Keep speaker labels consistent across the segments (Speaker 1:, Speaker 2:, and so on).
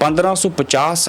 Speaker 1: 1550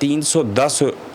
Speaker 1: 310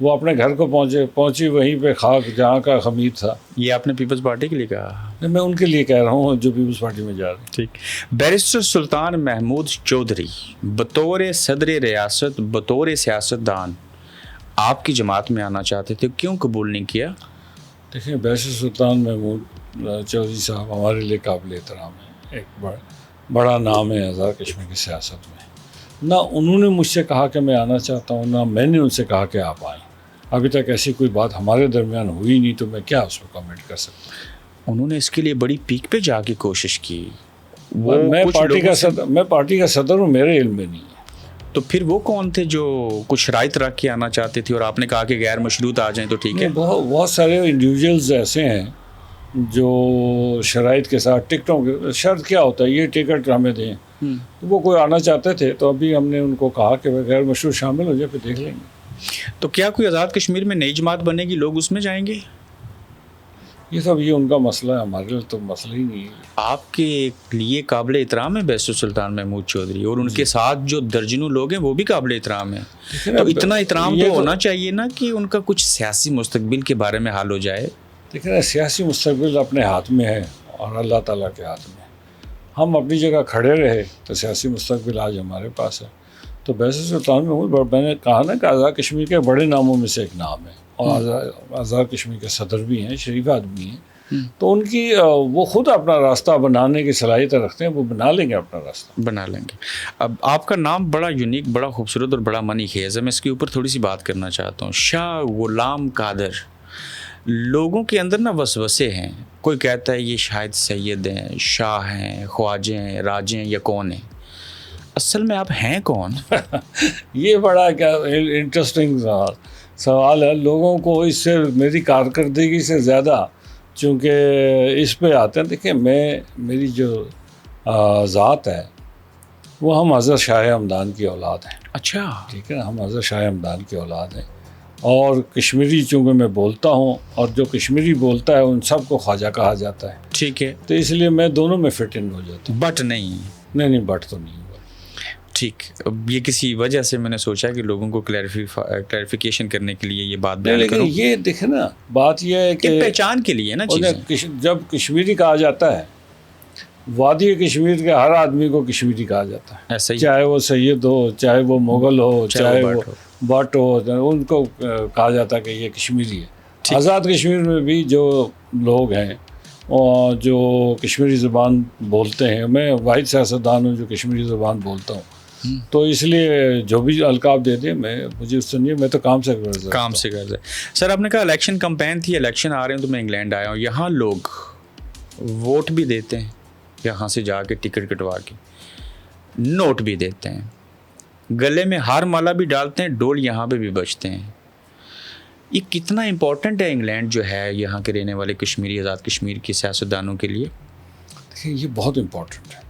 Speaker 2: وہ اپنے گھر کو پہنچی وہیں پہ خاک جہاں کا خمیر تھا.
Speaker 1: یہ آپ نے پیپلز پارٹی کے لیے کہا؟
Speaker 2: میں ان کے لیے کہہ رہا ہوں جو پیپلز پارٹی میں جا رہے ہیں.
Speaker 1: ٹھیک. بیرسٹر سلطان محمود چودھری بطور صدر ریاست، بطور سیاستدان آپ کی جماعت میں آنا چاہتے تھے، کیوں قبول نہیں کیا؟
Speaker 2: دیکھیں، بیرسٹر سلطان محمود چودھری صاحب ہمارے لیے قابل احترام ہیں. ایک بڑا نام ہے آزاد کشمیر کی سیاست میں. نہ انہوں نے مجھ سے کہا کہ میں آنا چاہتا ہوں، نہ میں نے ان سے کہا کہ آپ آئیں. ابھی تک ایسی کوئی بات ہمارے درمیان ہوئی نہیں، تو میں کیا اس کو کمنٹ کر سکتا ہوں.
Speaker 1: انہوں نے اس کے لیے بڑی پیک پہ جا کے کوشش کی.
Speaker 2: میں پارٹی کا صدر ہوں، میرے علم میں نہیں ہے.
Speaker 1: تو پھر وہ کون تھے جو کچھ شرائط رکھ کے آنا چاہتے تھے اور آپ نے کہا کہ غیر مشروط آ جائیں تو ٹھیک ہے؟
Speaker 2: بہت سارے انڈیویجولز ایسے ہیں جو شرائط کے ساتھ ٹکٹوں کے شرط کیا ہوتا ہے، یہ ٹکٹ ہمیں دیں. تو وہ کوئی آنا چاہتے تھے، تو ابھی ہم نے ان کو کہا کہ وہ غیر مشروط شامل ہو جائے، پھر دیکھ لیں گے.
Speaker 1: تو کیا کوئی آزاد کشمیر میں نئی جماعت بنے گی، لوگ اس میں جائیں گے؟
Speaker 2: یہ ان کا مسئلہ ہے، ہمارے لیے تو مسئلہ ہی نہیں ہے.
Speaker 1: آپ کے لیے قابل احترام ہے بیرسٹر سلطان محمود چودھری، اور ان کے ساتھ جو درجنوں لوگ ہیں وہ بھی قابل احترام ہیں. تو اتنا احترام تو ہونا چاہیے نا کہ ان کا کچھ سیاسی مستقبل کے بارے میں حل ہو جائے.
Speaker 2: دیکھیں، سیاسی مستقبل اپنے ہاتھ میں ہے اور اللہ تعالیٰ کے ہاتھ میں. ہم اپنی جگہ کھڑے رہے تو سیاسی مستقبل آج ہمارے پاس ہے. تو بیرسٹر سلطان محمود، میں نے کہا نا کہ آزاد کشمیر کے بڑے ناموں میں سے ایک نام ہے، اور آزاد کشمیر کے صدر بھی ہیں، شریف آدمی ہیں. تو ان کی وہ خود اپنا راستہ بنانے کی صلاحیت رکھتے ہیں، وہ بنا لیں گے اپنا راستہ.
Speaker 1: بنا لیں گے. اب آپ کا نام بڑا یونیک، بڑا خوبصورت اور بڑا منی خیز ہے. میں اس کے اوپر تھوڑی سی بات کرنا چاہتا ہوں. شاہ غلام قادر. لوگوں کے اندر نا وسوسے ہیں. کوئی کہتا ہے یہ شاید سید ہیں، شاہ ہیں، خواجے ہیں، راجے ہیں، یا کون ہیں؟ اصل میں آپ ہیں کون؟
Speaker 2: یہ بڑا کیا انٹرسٹنگ سوال ہے. لوگوں کو اس سے میری کارکردگی سے زیادہ چونکہ اس پہ آتے ہیں. دیکھیں، میری جو ذات ہے وہ ہم حضرت شاہ ہمدان کی اولاد ہیں.
Speaker 1: اچھا،
Speaker 2: ٹھیک ہے نا، ہم حضرت شاہ ہمدان کی اولاد ہیں. اور کشمیری چونکہ میں بولتا ہوں، اور جو کشمیری بولتا ہے ان سب کو خواجہ کہا جاتا ہے.
Speaker 1: ٹھیک ہے.
Speaker 2: تو اس لیے میں دونوں میں فٹ ان ہو جاتا ہوں.
Speaker 1: بٹ نہیں.
Speaker 2: بٹ تو نہیں ہوا.
Speaker 1: ٹھیک. اب یہ کسی وجہ سے میں نے سوچا کہ لوگوں کو کلیریفیکیشن کرنے کے لیے یہ بات بیان کروں.
Speaker 2: یہ دیکھیں نا، بات یہ ہے کہ
Speaker 1: پہچان کے لیے نا چیزیں.
Speaker 2: جب کشمیری کہا جاتا ہے، وادی کشمیر کے ہر آدمی کو کشمیری کہا جاتا ہے.
Speaker 1: ایسا ہی.
Speaker 2: چاہے وہ سید ہو، چاہے وہ مغل ہو، چاہے وہ بٹ ہو، ان کو کہا جاتا ہے کہ یہ کشمیری ہے. آزاد کشمیر میں بھی جو لوگ ہیں جو کشمیری زبان بولتے ہیں، میں واحد سیاستدان ہوں جو کشمیری زبان بولتا ہوں. تو اس لیے جو بھی القاب دے دیں مجھے اس سے نہیں، میں تو کام سے غرض ہے.
Speaker 1: سر، آپ نے کہا الیکشن کمپین تھی، الیکشن آ رہے ہیں، تو میں انگلینڈ آیا ہوں. یہاں لوگ ووٹ بھی دیتے ہیں، یہاں سے جا کے ٹکٹ کٹوا کے نوٹ بھی دیتے ہیں، گلے میں ہار مالا بھی ڈالتے ہیں، ڈول یہاں پہ بھی بجتے ہیں. یہ کتنا امپورٹنٹ ہے انگلینڈ جو ہے یہاں کے رہنے والے کشمیری، آزاد کشمیر کی سیاستدانوں کے لیے؟
Speaker 2: دیکھیں، یہ بہت امپورٹنٹ ہے.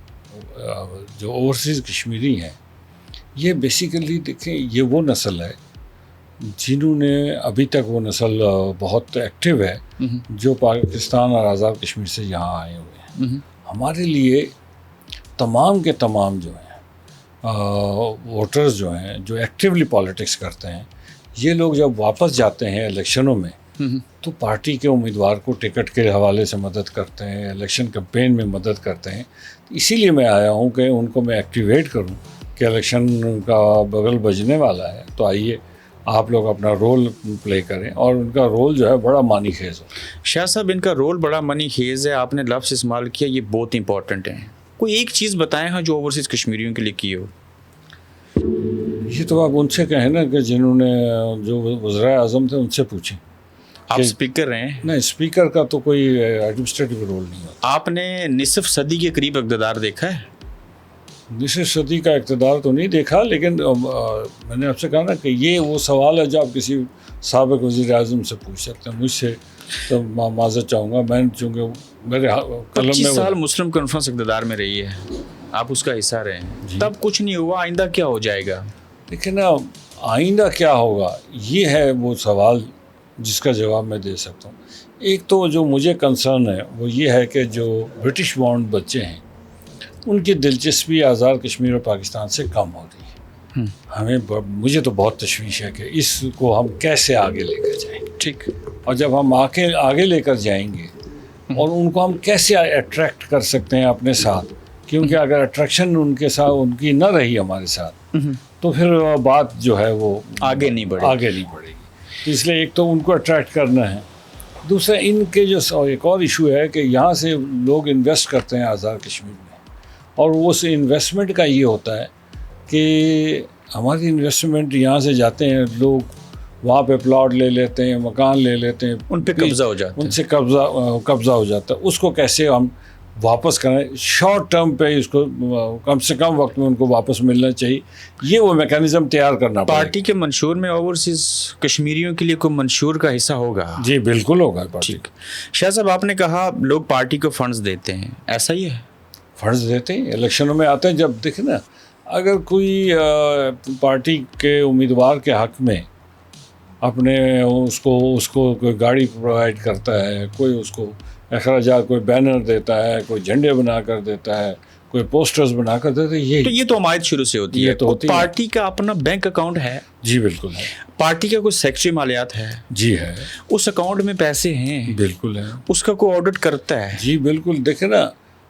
Speaker 2: جو اوورسیز کشمیری ہیں، یہ بیسیکلی دیکھیں یہ وہ نسل ہے جنہوں نے ابھی تک وہ نسل بہت ایکٹیو ہے جو پاکستان اور آزاد کشمیر سے یہاں آئے ہوئے ہیں. ہمارے لیے تمام کے تمام جو ہیں ووٹرز جو ہیں جو ایکٹیولی پالیٹکس کرتے ہیں، یہ لوگ جب واپس جاتے ہیں الیکشنوں میں تو پارٹی کے امیدوار کو ٹکٹ کے حوالے سے مدد کرتے ہیں، الیکشن کمپین میں مدد کرتے ہیں. اسی لیے میں آیا ہوں کہ ان کو میں ایکٹیویٹ کروں کہ الیکشن کا بغل بجنے والا ہے، تو آئیے آپ لوگ اپنا رول پلے کریں. اور ان کا رول جو ہے بڑا معنی خیز ہو.
Speaker 1: شاہ صاحب، ان کا رول بڑا منی خیز ہے. آپ نے لفظ استعمال کیا، یہ بہت امپورٹنٹ ہیں. کوئی ایک چیز بتائیں ہاں جو اوورسیز کشمیریوں کے لیے کی ہو.
Speaker 2: یہ تو آپ ان سے کہیں نا کہ جنہوں نے جو وزرائے اعظم تھے ان سے پوچھیں.
Speaker 1: آپ اسپیکر رہے ہیں؟
Speaker 2: نہیں، اسپیکر کا تو کوئی ایڈمنسٹریٹو رول نہیں ہوتا.
Speaker 1: آپ نے نصف صدی کے قریب اقتدار دیکھا ہے؟
Speaker 2: نصف صدی کا اقتدار تو نہیں دیکھا، لیکن میں نے آپ سے کہا نا کہ یہ وہ سوال ہے جو آپ کسی سابق وزیر اعظم سے پوچھ سکتے ہیں. مجھ سے تو معذرت چاہوں گا، میں چونکہ میرے قلم میں
Speaker 1: 25 سال مسلم کانفرنس اقتدار میں رہی ہے، آپ اس کا حصہ رہے ہیں. تب کچھ نہیں ہوا، آئندہ کیا ہو جائے گا؟
Speaker 2: دیکھیں نا، آئندہ کیا ہوگا یہ ہے وہ سوال جس کا جواب میں دے سکتا ہوں. ایک تو جو مجھے کنسرن ہے وہ یہ ہے کہ جو برٹش بانڈ بچے ہیں ان کی دلچسپی آزاد کشمیر اور پاکستان سے کم ہو رہی ہے. مجھے تو بہت تشویش ہے کہ اس کو ہم کیسے آگے لے کر جائیں.
Speaker 1: ٹھیک.
Speaker 2: اور جب ہم آگے لے کر جائیں گے اور ان کو ہم کیسے اٹریکٹ کر سکتے ہیں اپنے ساتھ, کیونکہ اگر اٹریکشن ان کے ساتھ ان کی نہ رہی ہمارے ساتھ تو پھر بات جو ہے وہ
Speaker 1: آگے نہیں بڑھے گی.
Speaker 2: تو اس لیے ایک تو ان کو اٹریکٹ کرنا ہے, دوسرا ان کے جو ایک اور ایشو ہے کہ یہاں سے لوگ انویسٹ کرتے ہیں آزاد کشمیر میں, اور اس انویسٹمنٹ کا یہ ہوتا ہے کہ ہماری انویسٹمنٹ یہاں سے جاتے ہیں لوگ, وہاں پہ پلاٹ لے لیتے ہیں, مکان لے لیتے ہیں,
Speaker 1: ان پہ قبضہ ہو جاتا ہے,
Speaker 2: ان سے قبضہ ہو جاتا ہے. اس کو کیسے ہم واپس کریں, شارٹ ٹرم پہ اس کو کم سے کم وقت میں ان کو واپس ملنا چاہیے, یہ وہ میکانزم تیار کرنا پڑے.
Speaker 1: پارٹی کے منشور میں اوورسیز کشمیریوں کے لیے کوئی منشور کا حصہ ہوگا؟
Speaker 2: جی بالکل ہوگا.
Speaker 1: ٹھیک. شاہ صاحب آپ نے کہا لوگ پارٹی کو فنڈز دیتے ہیں, ایسا ہی ہے؟
Speaker 2: فنڈز دیتے ہیں, الیکشنوں میں آتے ہیں. جب دیکھیں نا, اگر کوئی پارٹی کے امیدوار کے حق میں اپنے اس کو کوئی گاڑی پرووائڈ کرتا ہے, کوئی اس کو اخراجات, کوئی بینر دیتا ہے, کوئی جھنڈے بنا کر دیتا ہے, کوئی پوسٹرز بنا کر دیتا ہے, یہ
Speaker 1: تو عمائد شروع سے ہوتی ہے. تو پارٹی کا اپنا بینک اکاؤنٹ ہے؟
Speaker 2: جی بالکل ہے.
Speaker 1: پارٹی کا کوئی سیکٹری مالیات ہے؟
Speaker 2: جی ہے.
Speaker 1: اس اکاؤنٹ میں پیسے ہیں؟
Speaker 2: بالکل ہے.
Speaker 1: اس کا کوئی آڈٹ کرتا ہے؟
Speaker 2: جی بالکل. دیکھیں نا,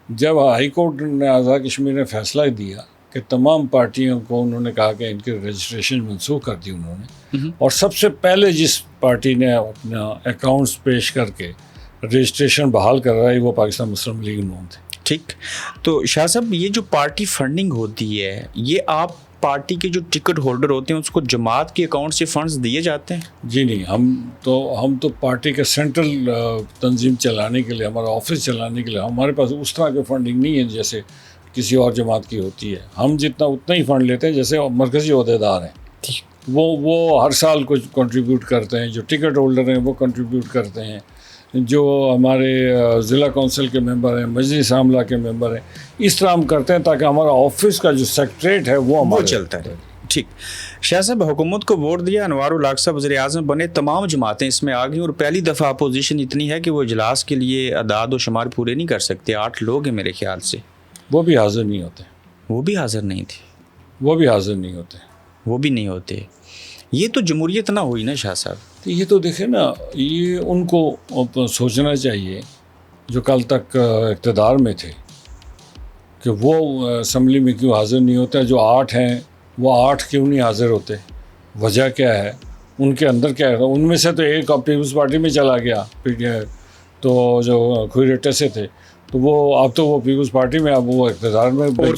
Speaker 2: جب ہائی کورٹ نے آزاد کشمیر نے فیصلہ دیا کہ تمام پارٹیوں کو انہوں نے کہا کہ ان کی رجسٹریشن منسوخ کر دی انہوں نے, اور سب سے پہلے جس پارٹی نے اپنا اکاؤنٹس پیش کر کے رجسٹریشن بحال کر رہا ہے وہ پاکستان مسلم لیگ نون تھے.
Speaker 1: ٹھیک. تو شاہ صاحب یہ جو پارٹی فنڈنگ ہوتی ہے, یہ آپ پارٹی کے جو ٹکٹ ہولڈر ہوتے ہیں اس کو جماعت کے اکاؤنٹ سے فنڈز دیے جاتے ہیں؟
Speaker 2: جی نہیں, ہم تو پارٹی کا سینٹرل تنظیم چلانے کے لیے, ہمارا آفس چلانے کے لیے ہمارے پاس اس طرح کی فنڈنگ نہیں ہے جیسے کسی اور جماعت کی ہوتی ہے. ہم اتنا ہی فنڈ لیتے ہیں جیسے مرکزی عہدیدار ہیں, وہ ہر سال کچھ کنٹریبیوٹ کرتے ہیں, جو ٹکٹ ہولڈر ہیں وہ کنٹریبیوٹ کرتے ہیں, جو ہمارے ضلع کونسل کے ممبر ہیں, مجلس عاملہ کے ممبر ہیں, اس طرح ہم کرتے ہیں تاکہ ہمارا آفس کا جو سیکریٹریٹ ہے وہ
Speaker 1: چلتا ہے. ٹھیک. شاہ صاحب حکومت کو ووٹ دیا, انوار الحق صاحب وزیر اعظم بنے, تمام جماعتیں اس میں آ گئیں, اور پہلی دفعہ اپوزیشن اتنی ہے کہ وہ اجلاس کے لیے اعداد و شمار پورے نہیں کر سکتے. 8 لوگ ہیں میرے خیال سے.
Speaker 2: وہ بھی حاضر نہیں ہوتے.
Speaker 1: وہ بھی حاضر نہیں تھے.
Speaker 2: وہ بھی حاضر نہیں ہوتے.
Speaker 1: وہ بھی نہیں ہوتے. یہ تو جمہوریت نہ ہوئی نا شاہ صاحب.
Speaker 2: یہ تو دیکھیں نا, یہ ان کو سوچنا چاہیے جو کل تک اقتدار میں تھے کہ وہ اسمبلی میں کیوں حاضر نہیں ہوتے. جو 8 ہیں وہ 8 کیوں نہیں حاضر ہوتے, وجہ کیا ہے, ان کے اندر کیا ہے. ان میں سے تو ایک پیپلز پارٹی میں چلا گیا, تو جو کھوئی سے تھے, تو وہ پیپلز پارٹی میں, اب وہ اقتدار میں اور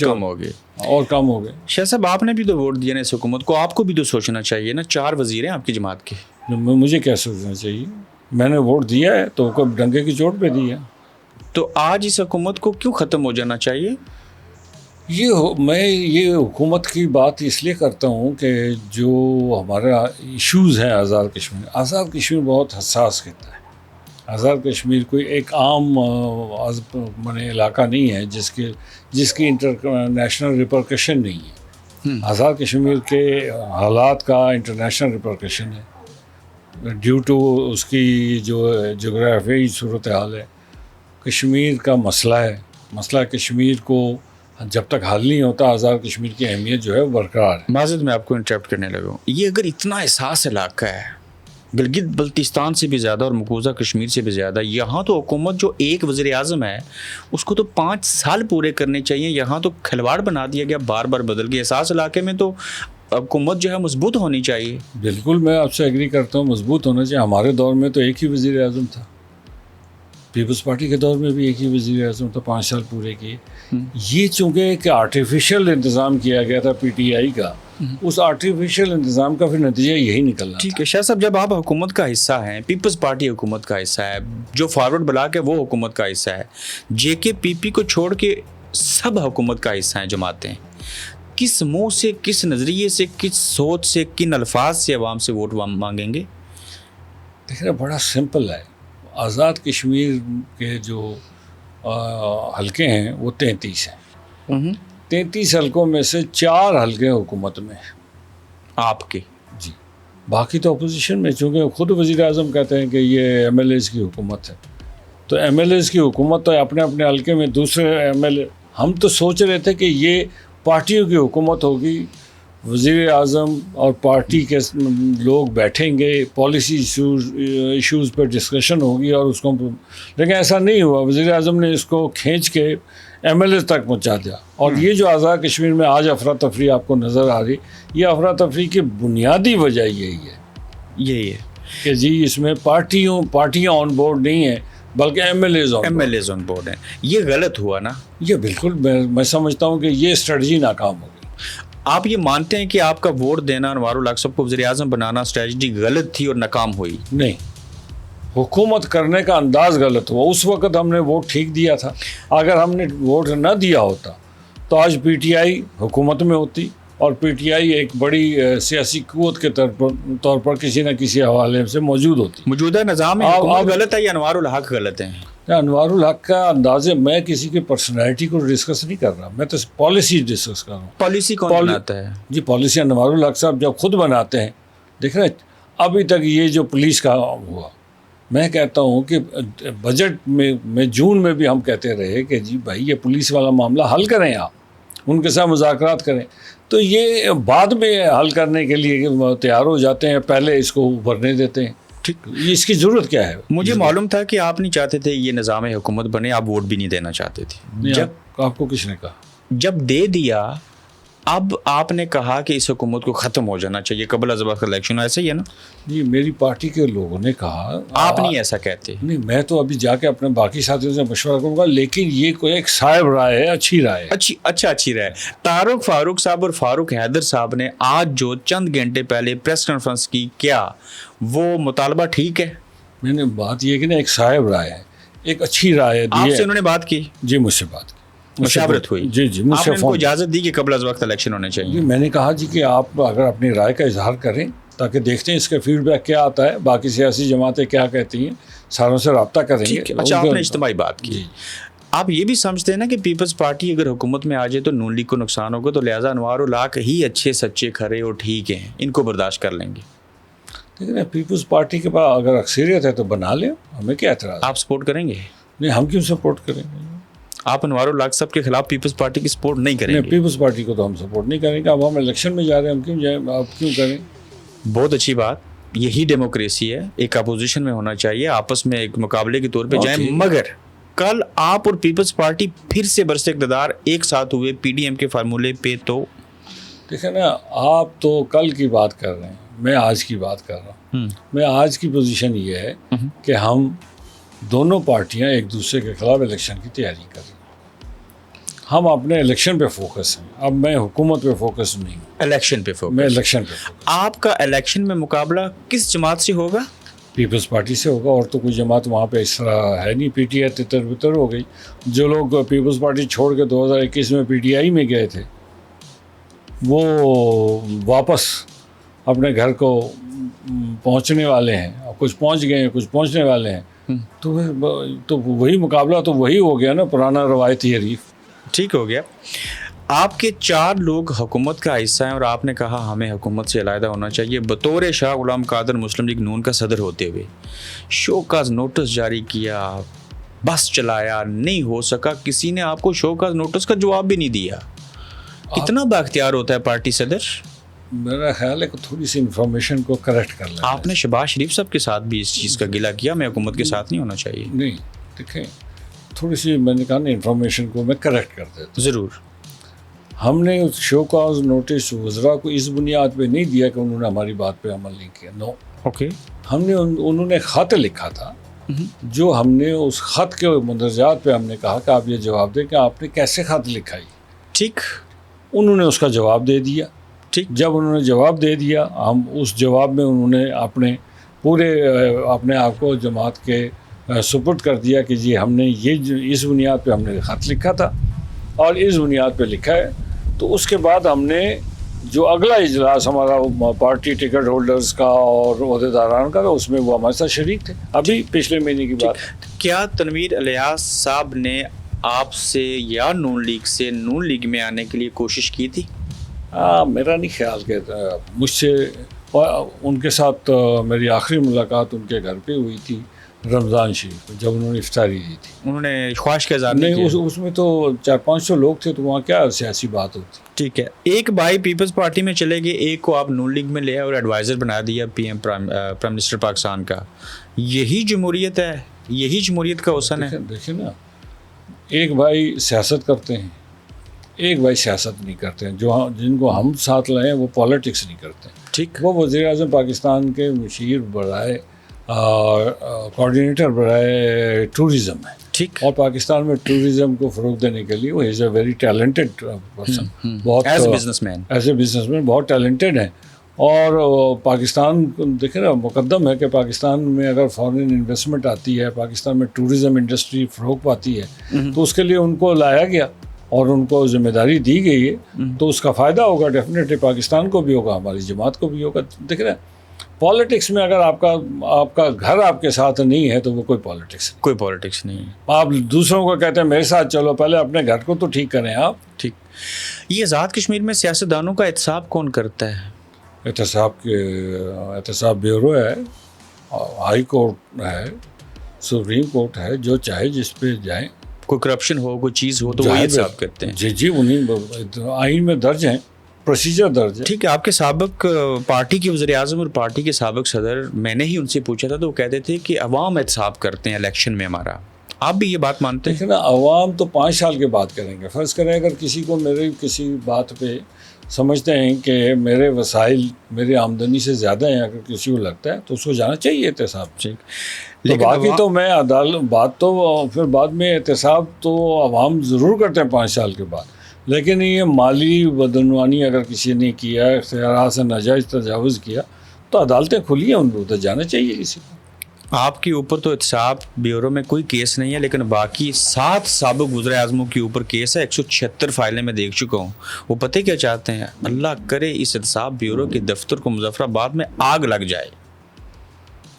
Speaker 2: کم ہو گئے.
Speaker 1: شاہ صاحب آپ نے بھی تو ووٹ دیا نا اس حکومت کو, آپ کو بھی تو سوچنا چاہیے نا. 4 وزیر ہیں آپ کی جماعت کے.
Speaker 2: مجھے کیا سوچنا چاہیے, میں نے ووٹ دیا ہے تو کوئی ڈنگے کی چوٹ پہ دیا. تو
Speaker 1: آج اس حکومت کو کیوں ختم ہو جانا چاہیے؟
Speaker 2: میں یہ حکومت کی بات اس لیے کرتا ہوں کہ جو ہمارا ایشوز ہیں آزاد کشمیر بہت حساس خطہ ہے. آزاد کشمیر کوئی ایک عام علاقہ نہیں ہے جس کی انٹرنیشنل ریپرکشن نہیں ہے. آزاد کشمیر کے حالات کا انٹرنیشنل ریپرکشن ہے ڈیو ٹو اس کی جو جغرافیائی صورتحال ہے. کشمیر کا مسئلہ کشمیر کو جب تک حل نہیں ہوتا, آزاد کشمیر کی اہمیت جو ہے وہ برقرار ہے.
Speaker 1: معذرت میں آپ کو انٹرپٹ کرنے لگا ہوں. یہ اگر اتنا حساس علاقہ ہے, گلگت بلتستان سے بھی زیادہ اور مقبوضہ کشمیر سے بھی زیادہ, یہاں تو حکومت جو ایک وزیر اعظم ہے اس کو تو 5 سال پورے کرنے چاہیے. یہاں تو کھلواڑ بنا دیا گیا, بار بار بدل گیا. حساس علاقے میں تو حکومت جو ہے مضبوط ہونی چاہیے.
Speaker 2: بالکل, میں آپ سے ایگری کرتا ہوں, مضبوط ہونا چاہیے. ہمارے دور میں تو ایک ہی وزیر اعظم تھا, پیپلز پارٹی کے دور میں بھی ایک ہی وزیر اعظم تھا, 5 سال پورے کیے. یہ چونکہ کہ آرٹیفیشیل انتظام کیا گیا تھا پی ٹی آئی کا, اس آرٹیفیشیل انتظام کا پھر نتیجہ یہی نکلنا.
Speaker 1: ٹھیک ہے شاہ صاحب, جب آپ حکومت کا حصہ ہیں, پیپلز پارٹی حکومت کا حصہ ہے, جو فارورڈ بلاک ہے وہ حکومت کا حصہ ہے, جے کے پی پی کو چھوڑ کے سب حکومت کا حصہ ہیں جماعتیں, کس منہ سے, کس نظریے سے, کس سوچ سے, کن الفاظ سے عوام سے ووٹ مانگیں گے؟
Speaker 2: دیکھیں بڑا سمپل ہے. آزاد کشمیر کے جو حلقے ہیں وہ 33 ہیں. 33 حلقوں میں سے 4 حلقے حکومت میں ہیں
Speaker 1: آپ کے.
Speaker 2: جی, باقی تو اپوزیشن میں. چونکہ خود وزیر اعظم کہتے ہیں کہ یہ ایم ایل ایز کی حکومت ہے, تو ایم ایل ایز کی حکومت تو اپنے اپنے حلقے میں دوسرے ایم ایل اے. ہم تو سوچ رہے تھے کہ یہ پارٹیوں کی حکومت ہوگی وزیر اعظم اور پارٹی کے لوگ بیٹھیں گے، پالیسی ایشوز پر ڈسکشن ہوگی اور اس کو، لیکن ایسا نہیں ہوا. وزیر اعظم نے اس کو کھینچ کے ایم ایل اے تک پہنچا دیا. اور یہ جو آزاد کشمیر میں آج افراتفری آپ کو نظر آ رہی، یہ افراتفری کی بنیادی وجہ یہی ہے کہ جی اس میں پارٹیاں آن بورڈ نہیں ہیں بلکہ M L As
Speaker 1: on board ہیں. یہ غلط ہوا نا.
Speaker 2: یہ بالکل میں سمجھتا ہوں کہ یہ اسٹریٹجی ناکام ہو گئی.
Speaker 1: آپ یہ مانتے ہیں کہ آپ کا ووٹ دینا انوار الحق صاحب کو وزیر اعظم بنانا اسٹریٹجی غلط تھی اور ناکام ہوئی؟
Speaker 2: نہیں، حکومت کرنے کا انداز غلط ہوا. اس وقت ہم نے ووٹ ٹھیک دیا تھا. اگر ہم نے ووٹ نہ دیا ہوتا تو آج پی ٹی آئی حکومت میں ہوتی اور پی ٹی آئی ایک بڑی سیاسی قوت کے طور پر کسی نہ کسی حوالے سے موجود ہوتی.
Speaker 1: موجودہ نظام میں حکومت غلط ہے یا انوار الحق غلط ہیں؟
Speaker 2: انوار الحق کا اندازے، میں کسی کی پرسنالٹی کو ڈسکس نہیں کر رہا، میں تو پالیسی ڈسکس کر رہا ہوں.
Speaker 1: پالیسی کون بناتا ہے؟
Speaker 2: جی پالیسی انوار الحق صاحب جب خود بناتے ہیں. دیکھ رہے ابھی تک یہ جو پولیس کا ہوا، میں کہتا ہوں کہ بجٹ میں جون میں بھی ہم کہتے رہے کہ جی بھائی یہ پولیس والا معاملہ حل کریں، آپ ان کے ساتھ مذاکرات کریں. تو یہ بعد میں حل کرنے کے لیے تیار ہو جاتے ہیں، پہلے اس کو ابھرنے دیتے ہیں. ٹھیک، اس کی ضرورت کیا ہے؟
Speaker 1: مجھے معلوم تھا کہ آپ نہیں چاہتے تھے یہ نظام حکومت بنے، آپ ووٹ بھی نہیں دینا چاہتے تھے.
Speaker 2: جب آپ کو کس نے کہا؟
Speaker 1: جب دے دیا، اب آپ نے کہا کہ اس حکومت کو ختم ہو جانا چاہیے قبل از وقت الیکشن، ایسا ہی ہے نا؟
Speaker 2: جی میری پارٹی کے لوگوں نے کہا.
Speaker 1: آپ نہیں ایسا کہتے؟
Speaker 2: نہیں، میں تو ابھی جا کے اپنے باقی ساتھیوں سے مشورہ کروں گا، لیکن یہ کوئی ایک صاحب رائے ہے، اچھی رائے ہے.
Speaker 1: اچھی رائے. طارق فاروق صاحب اور فاروق حیدر صاحب نے آج جو چند گھنٹے پہلے پریس کانفرنس کی، کیا وہ مطالبہ ٹھیک ہے؟
Speaker 2: میں نے بات یہ کہ نا ایک صاحب رائے ہے، ایک اچھی رائے دی.
Speaker 1: آپ سے انہوں نے بات کی؟
Speaker 2: جی مجھ سے بات کی،
Speaker 1: مشاورت ہوئی.
Speaker 2: جی مجھ سے
Speaker 1: آپ نے ان کو اجازت دی کہ قبل از وقت الیکشن ہونے چاہیے؟
Speaker 2: جی میں نے کہا جی کہ آپ اگر اپنی رائے کا اظہار کریں تاکہ دیکھتے ہیں اس کا فیڈ بیک کیا آتا ہے، باقی سیاسی جماعتیں کیا کہتی ہیں، ساروں سے رابطہ کریں گے.
Speaker 1: اچھا، آپ نے اجتماعی بات کی. آپ یہ بھی سمجھتے ہیں نا کہ پیپلز پارٹی اگر حکومت میں آ جائے تو نون لیگ کو نقصان ہوگا، تو لہٰذا انوار الحق ہی اچھے سچے کھرے اور ٹھیک ہیں، ان کو برداشت کر لیں گے؟
Speaker 2: لیکن پیپلز پارٹی کے پاس اگر اکثریت ہے تو بنا لیں، ہمیں کیا اعتراض؟
Speaker 1: آپ سپورٹ کریں گے؟
Speaker 2: نہیں، ہم کیوں سپورٹ کریں گے؟
Speaker 1: آپ انوار الحق صاحب کے خلاف پیپلز پارٹی کی سپورٹ نہیں کریں گے؟
Speaker 2: پیپلز پارٹی کو تو ہم سپورٹ نہیں کریں گے. اب ہم الیکشن میں جا رہے ہیں، ہم کیوں جائیں؟ آپ کیوں کریں؟
Speaker 1: بہت اچھی بات، یہی ڈیموکریسی ہے. ایک اپوزیشن میں ہونا چاہیے، آپس میں ایک مقابلے کے طور پہ جائیں. مگر کل آپ اور پیپلز پارٹی پھر سے برسر اقتدار ایک ساتھ ہوئے پی ڈی ایم کے فارمولے پہ، تو
Speaker 2: دیکھیں نا، آپ تو کل کی بات کر رہے ہیں، میں آج کی بات کر رہا ہوں. میں آج کی پوزیشن یہ ہے کہ ہم دونوں پارٹیاں ایک دوسرے کے خلاف الیکشن کی تیاری کر رہی ہیں. ہم اپنے الیکشن پہ فوکس ہیں. اب میں حکومت پہ فوکس نہیں ہوں،
Speaker 1: الیکشن پہ فوکس.
Speaker 2: میں الیکشن پہ فوکس.
Speaker 1: آپ کا الیکشن میں مقابلہ کس جماعت سے ہوگا؟
Speaker 2: پیپلز پارٹی سے ہوگا، اور تو کوئی جماعت وہاں پہ اس طرح ہے نہیں. پی ٹی آئی تتر بتر ہو گئی. جو لوگ پیپلز پارٹی چھوڑ کے 2021 میں پی ٹی آئی میں گئے تھے وہ واپس اپنے گھر کو پہنچنے والے ہیں. کچھ پہنچ گئے ہیں، کچھ پہنچنے والے ہیں. تو وہی مقابلہ تو وہی ہو گیا نا، پرانا روایتی حریف.
Speaker 1: ٹھیک ہو گیا. آپ کے 4 لوگ حکومت کا حصہ ہیں اور آپ نے کہا ہمیں حکومت سے علیحدہ ہونا چاہیے. بطور شاہ غلام قادر مسلم لیگ نون کا صدر ہوتے ہوئے شو کاز نوٹس جاری کیا، بس چلایا، نہیں ہو سکا. کسی نے آپ کو شو کاز نوٹس کا جواب بھی نہیں دیا. اتنا بااختیار ہوتا ہے پارٹی صدر؟
Speaker 2: میرا خیال ہے کہ تھوڑی سی انفارمیشن کو کریکٹ کر لیں.
Speaker 1: آپ نے شہباز شریف صاحب کے ساتھ بھی اس چیز کا گلہ کیا، میں حکومت کے ساتھ نہیں ہونا چاہیے.
Speaker 2: نہیں، دیکھیں تھوڑی سی میں نے کہا نا انفارمیشن کو میں کریکٹ کر دیتا.
Speaker 1: ضرور.
Speaker 2: ہم نے شو کاز نوٹس وزراء کو اس بنیاد پہ نہیں دیا کہ انہوں نے ہماری بات پہ عمل نہیں کیا. نو.
Speaker 1: اوکے.
Speaker 2: ہم نے انہوں نے خط لکھا تھا، جو ہم نے اس خط کے مندرجات پہ ہم نے کہا کہ آپ یہ جواب دیں کہ آپ نے کیسے خط لکھا.
Speaker 1: ٹھیک.
Speaker 2: انہوں نے اس کا جواب دے دیا.
Speaker 1: ٹھیک.
Speaker 2: جب انہوں نے جواب دے دیا، ہم اس جواب میں انہوں نے اپنے پورے اپنے آپ کو جماعت کے سپرد کر دیا کہ جی ہم نے اس بنیاد پہ ہم نے خط لکھا تھا اور اس بنیاد پہ لکھا ہے. تو اس کے بعد ہم نے جو اگلا اجلاس ہمارا پارٹی ٹکٹ ہولڈرز کا اور عہدیداران کا تھا، اس میں وہ ہمارے ساتھ شریک تھے. ابھی پچھلے مہینے کی بات.
Speaker 1: کیا تنویر الیاس صاحب نے آپ سے یا نون لیگ سے نون لیگ میں آنے کے لیے کوشش کی تھی؟
Speaker 2: میرا نہیں خیال کہ مجھ سے ان کے ساتھ میری آخری ملاقات ان کے گھر پہ ہوئی تھی رمضان شریف میں جب انہوں نے افطاری دی تھی.
Speaker 1: انہوں نے خواہش کا اظہار نہیں
Speaker 2: نہیں
Speaker 1: کیا.
Speaker 2: اس میں تو 400-500 لوگ تھے تو وہاں کیا سیاسی بات ہوتی.
Speaker 1: ٹھیک ہے, ایک بھائی پیپلز پارٹی میں چلے گئے, ایک کو آپ نون لیگ میں لے آئے اور ایڈوائزر بنا دیا پرائم منسٹر پاکستان کا. یہی جمہوریت ہے, یہی جمہوریت کا حسن ہے.
Speaker 2: دیکھیں نا, ایک بھائی سیاست کرتے ہیں, ایک بھائی سیاست نہیں کرتے ہیں. جو جن کو ہم ساتھ لائے ہیں وہ پالیٹکس نہیں کرتے ہیں.
Speaker 1: ٹھیک,
Speaker 2: وہ وزیر اعظم پاکستان کے مشیر برائے کوآرڈینیٹر برائے ٹورزم ہے.
Speaker 1: ٹھیک,
Speaker 2: اور پاکستان میں ٹورزم کو فروغ دینے کے لیے وہ از اے ویری ٹیلنٹڈ پرسن. بہت
Speaker 1: as a business man,
Speaker 2: as a business man بہت ٹیلنٹڈ ہیں. اور پاکستان دیکھیں نا, مقدم ہے کہ پاکستان میں اگر فارن انویسٹمنٹ آتی ہے, پاکستان میں ٹورزم انڈسٹری فروغ پاتی ہے, تو اس کے لیے ان کو لایا گیا اور ان کو ذمہ داری دی گئی ہے. تو اس کا فائدہ ہوگا ڈیفینیٹلی, پاکستان کو بھی ہوگا, ہماری جماعت کو بھی ہوگا. دیکھ رہے ہیں پالیٹکس میں اگر آپ کا گھر آپ کے ساتھ نہیں ہے تو وہ کوئی پالیٹکس نہیں.
Speaker 1: کوئی پالیٹکس نہیں ہے.
Speaker 2: آپ دوسروں کو کہتے ہیں میرے ساتھ چلو, پہلے اپنے گھر کو تو ٹھیک کریں آپ.
Speaker 1: ٹھیک, یہ آزاد کشمیر میں سیاستدانوں کا احتساب کون کرتا ہے؟
Speaker 2: احتساب بیورو ہے, ہائی کورٹ ہے, سپریم کورٹ ہے, جو چاہے جس پہ جائیں.
Speaker 1: کوئی کرپشن ہو, کوئی چیز ہو تو وہ احتساب کرتے ہیں.
Speaker 2: جی انہیں آئین میں درج ہیں, پروسیجر درج ہے.
Speaker 1: ٹھیک ہے, آپ کے سابق پارٹی کے وزیر اعظم اور پارٹی کے سابق صدر, میں نے ہی ان سے پوچھا تھا تو وہ کہتے تھے کہ عوام احتساب کرتے ہیں الیکشن میں ہمارا. آپ بھی یہ بات مانتے ہیں؟
Speaker 2: دیکھیں نا, عوام تو 5 سال کے بعد کریں گے. فرض کریں اگر کسی کو میرے کسی بات پہ سمجھتے ہیں کہ میرے وسائل میری آمدنی سے زیادہ ہیں, اگر کسی کو لگتا ہے تو اس کو جانا چاہیے احتساب.
Speaker 1: ٹھیک,
Speaker 2: تو باقی تو میں بات تو پھر بعد میں احتساب تو عوام ضرور کرتے ہیں 5 سال کے بعد. لیکن یہ مالی بدعنوانی اگر کسی نے کیا, اختیارات سے ناجائز تجاوز کیا, تو عدالتیں کھلی ہیں, ان کو تو جانا چاہیے کسی کو.
Speaker 1: آپ کے اوپر تو احتساب بیورو میں کوئی کیس نہیں ہے, لیکن باقی 7 سابق وزراء اعظموں کے اوپر کیس ہے. 176 فائلیں میں دیکھ چکا ہوں. وہ پتہ کیا چاہتے ہیں؟ اللہ کرے اس احتساب بیورو کے دفتر کو مظفر آباد میں آگ لگ جائے.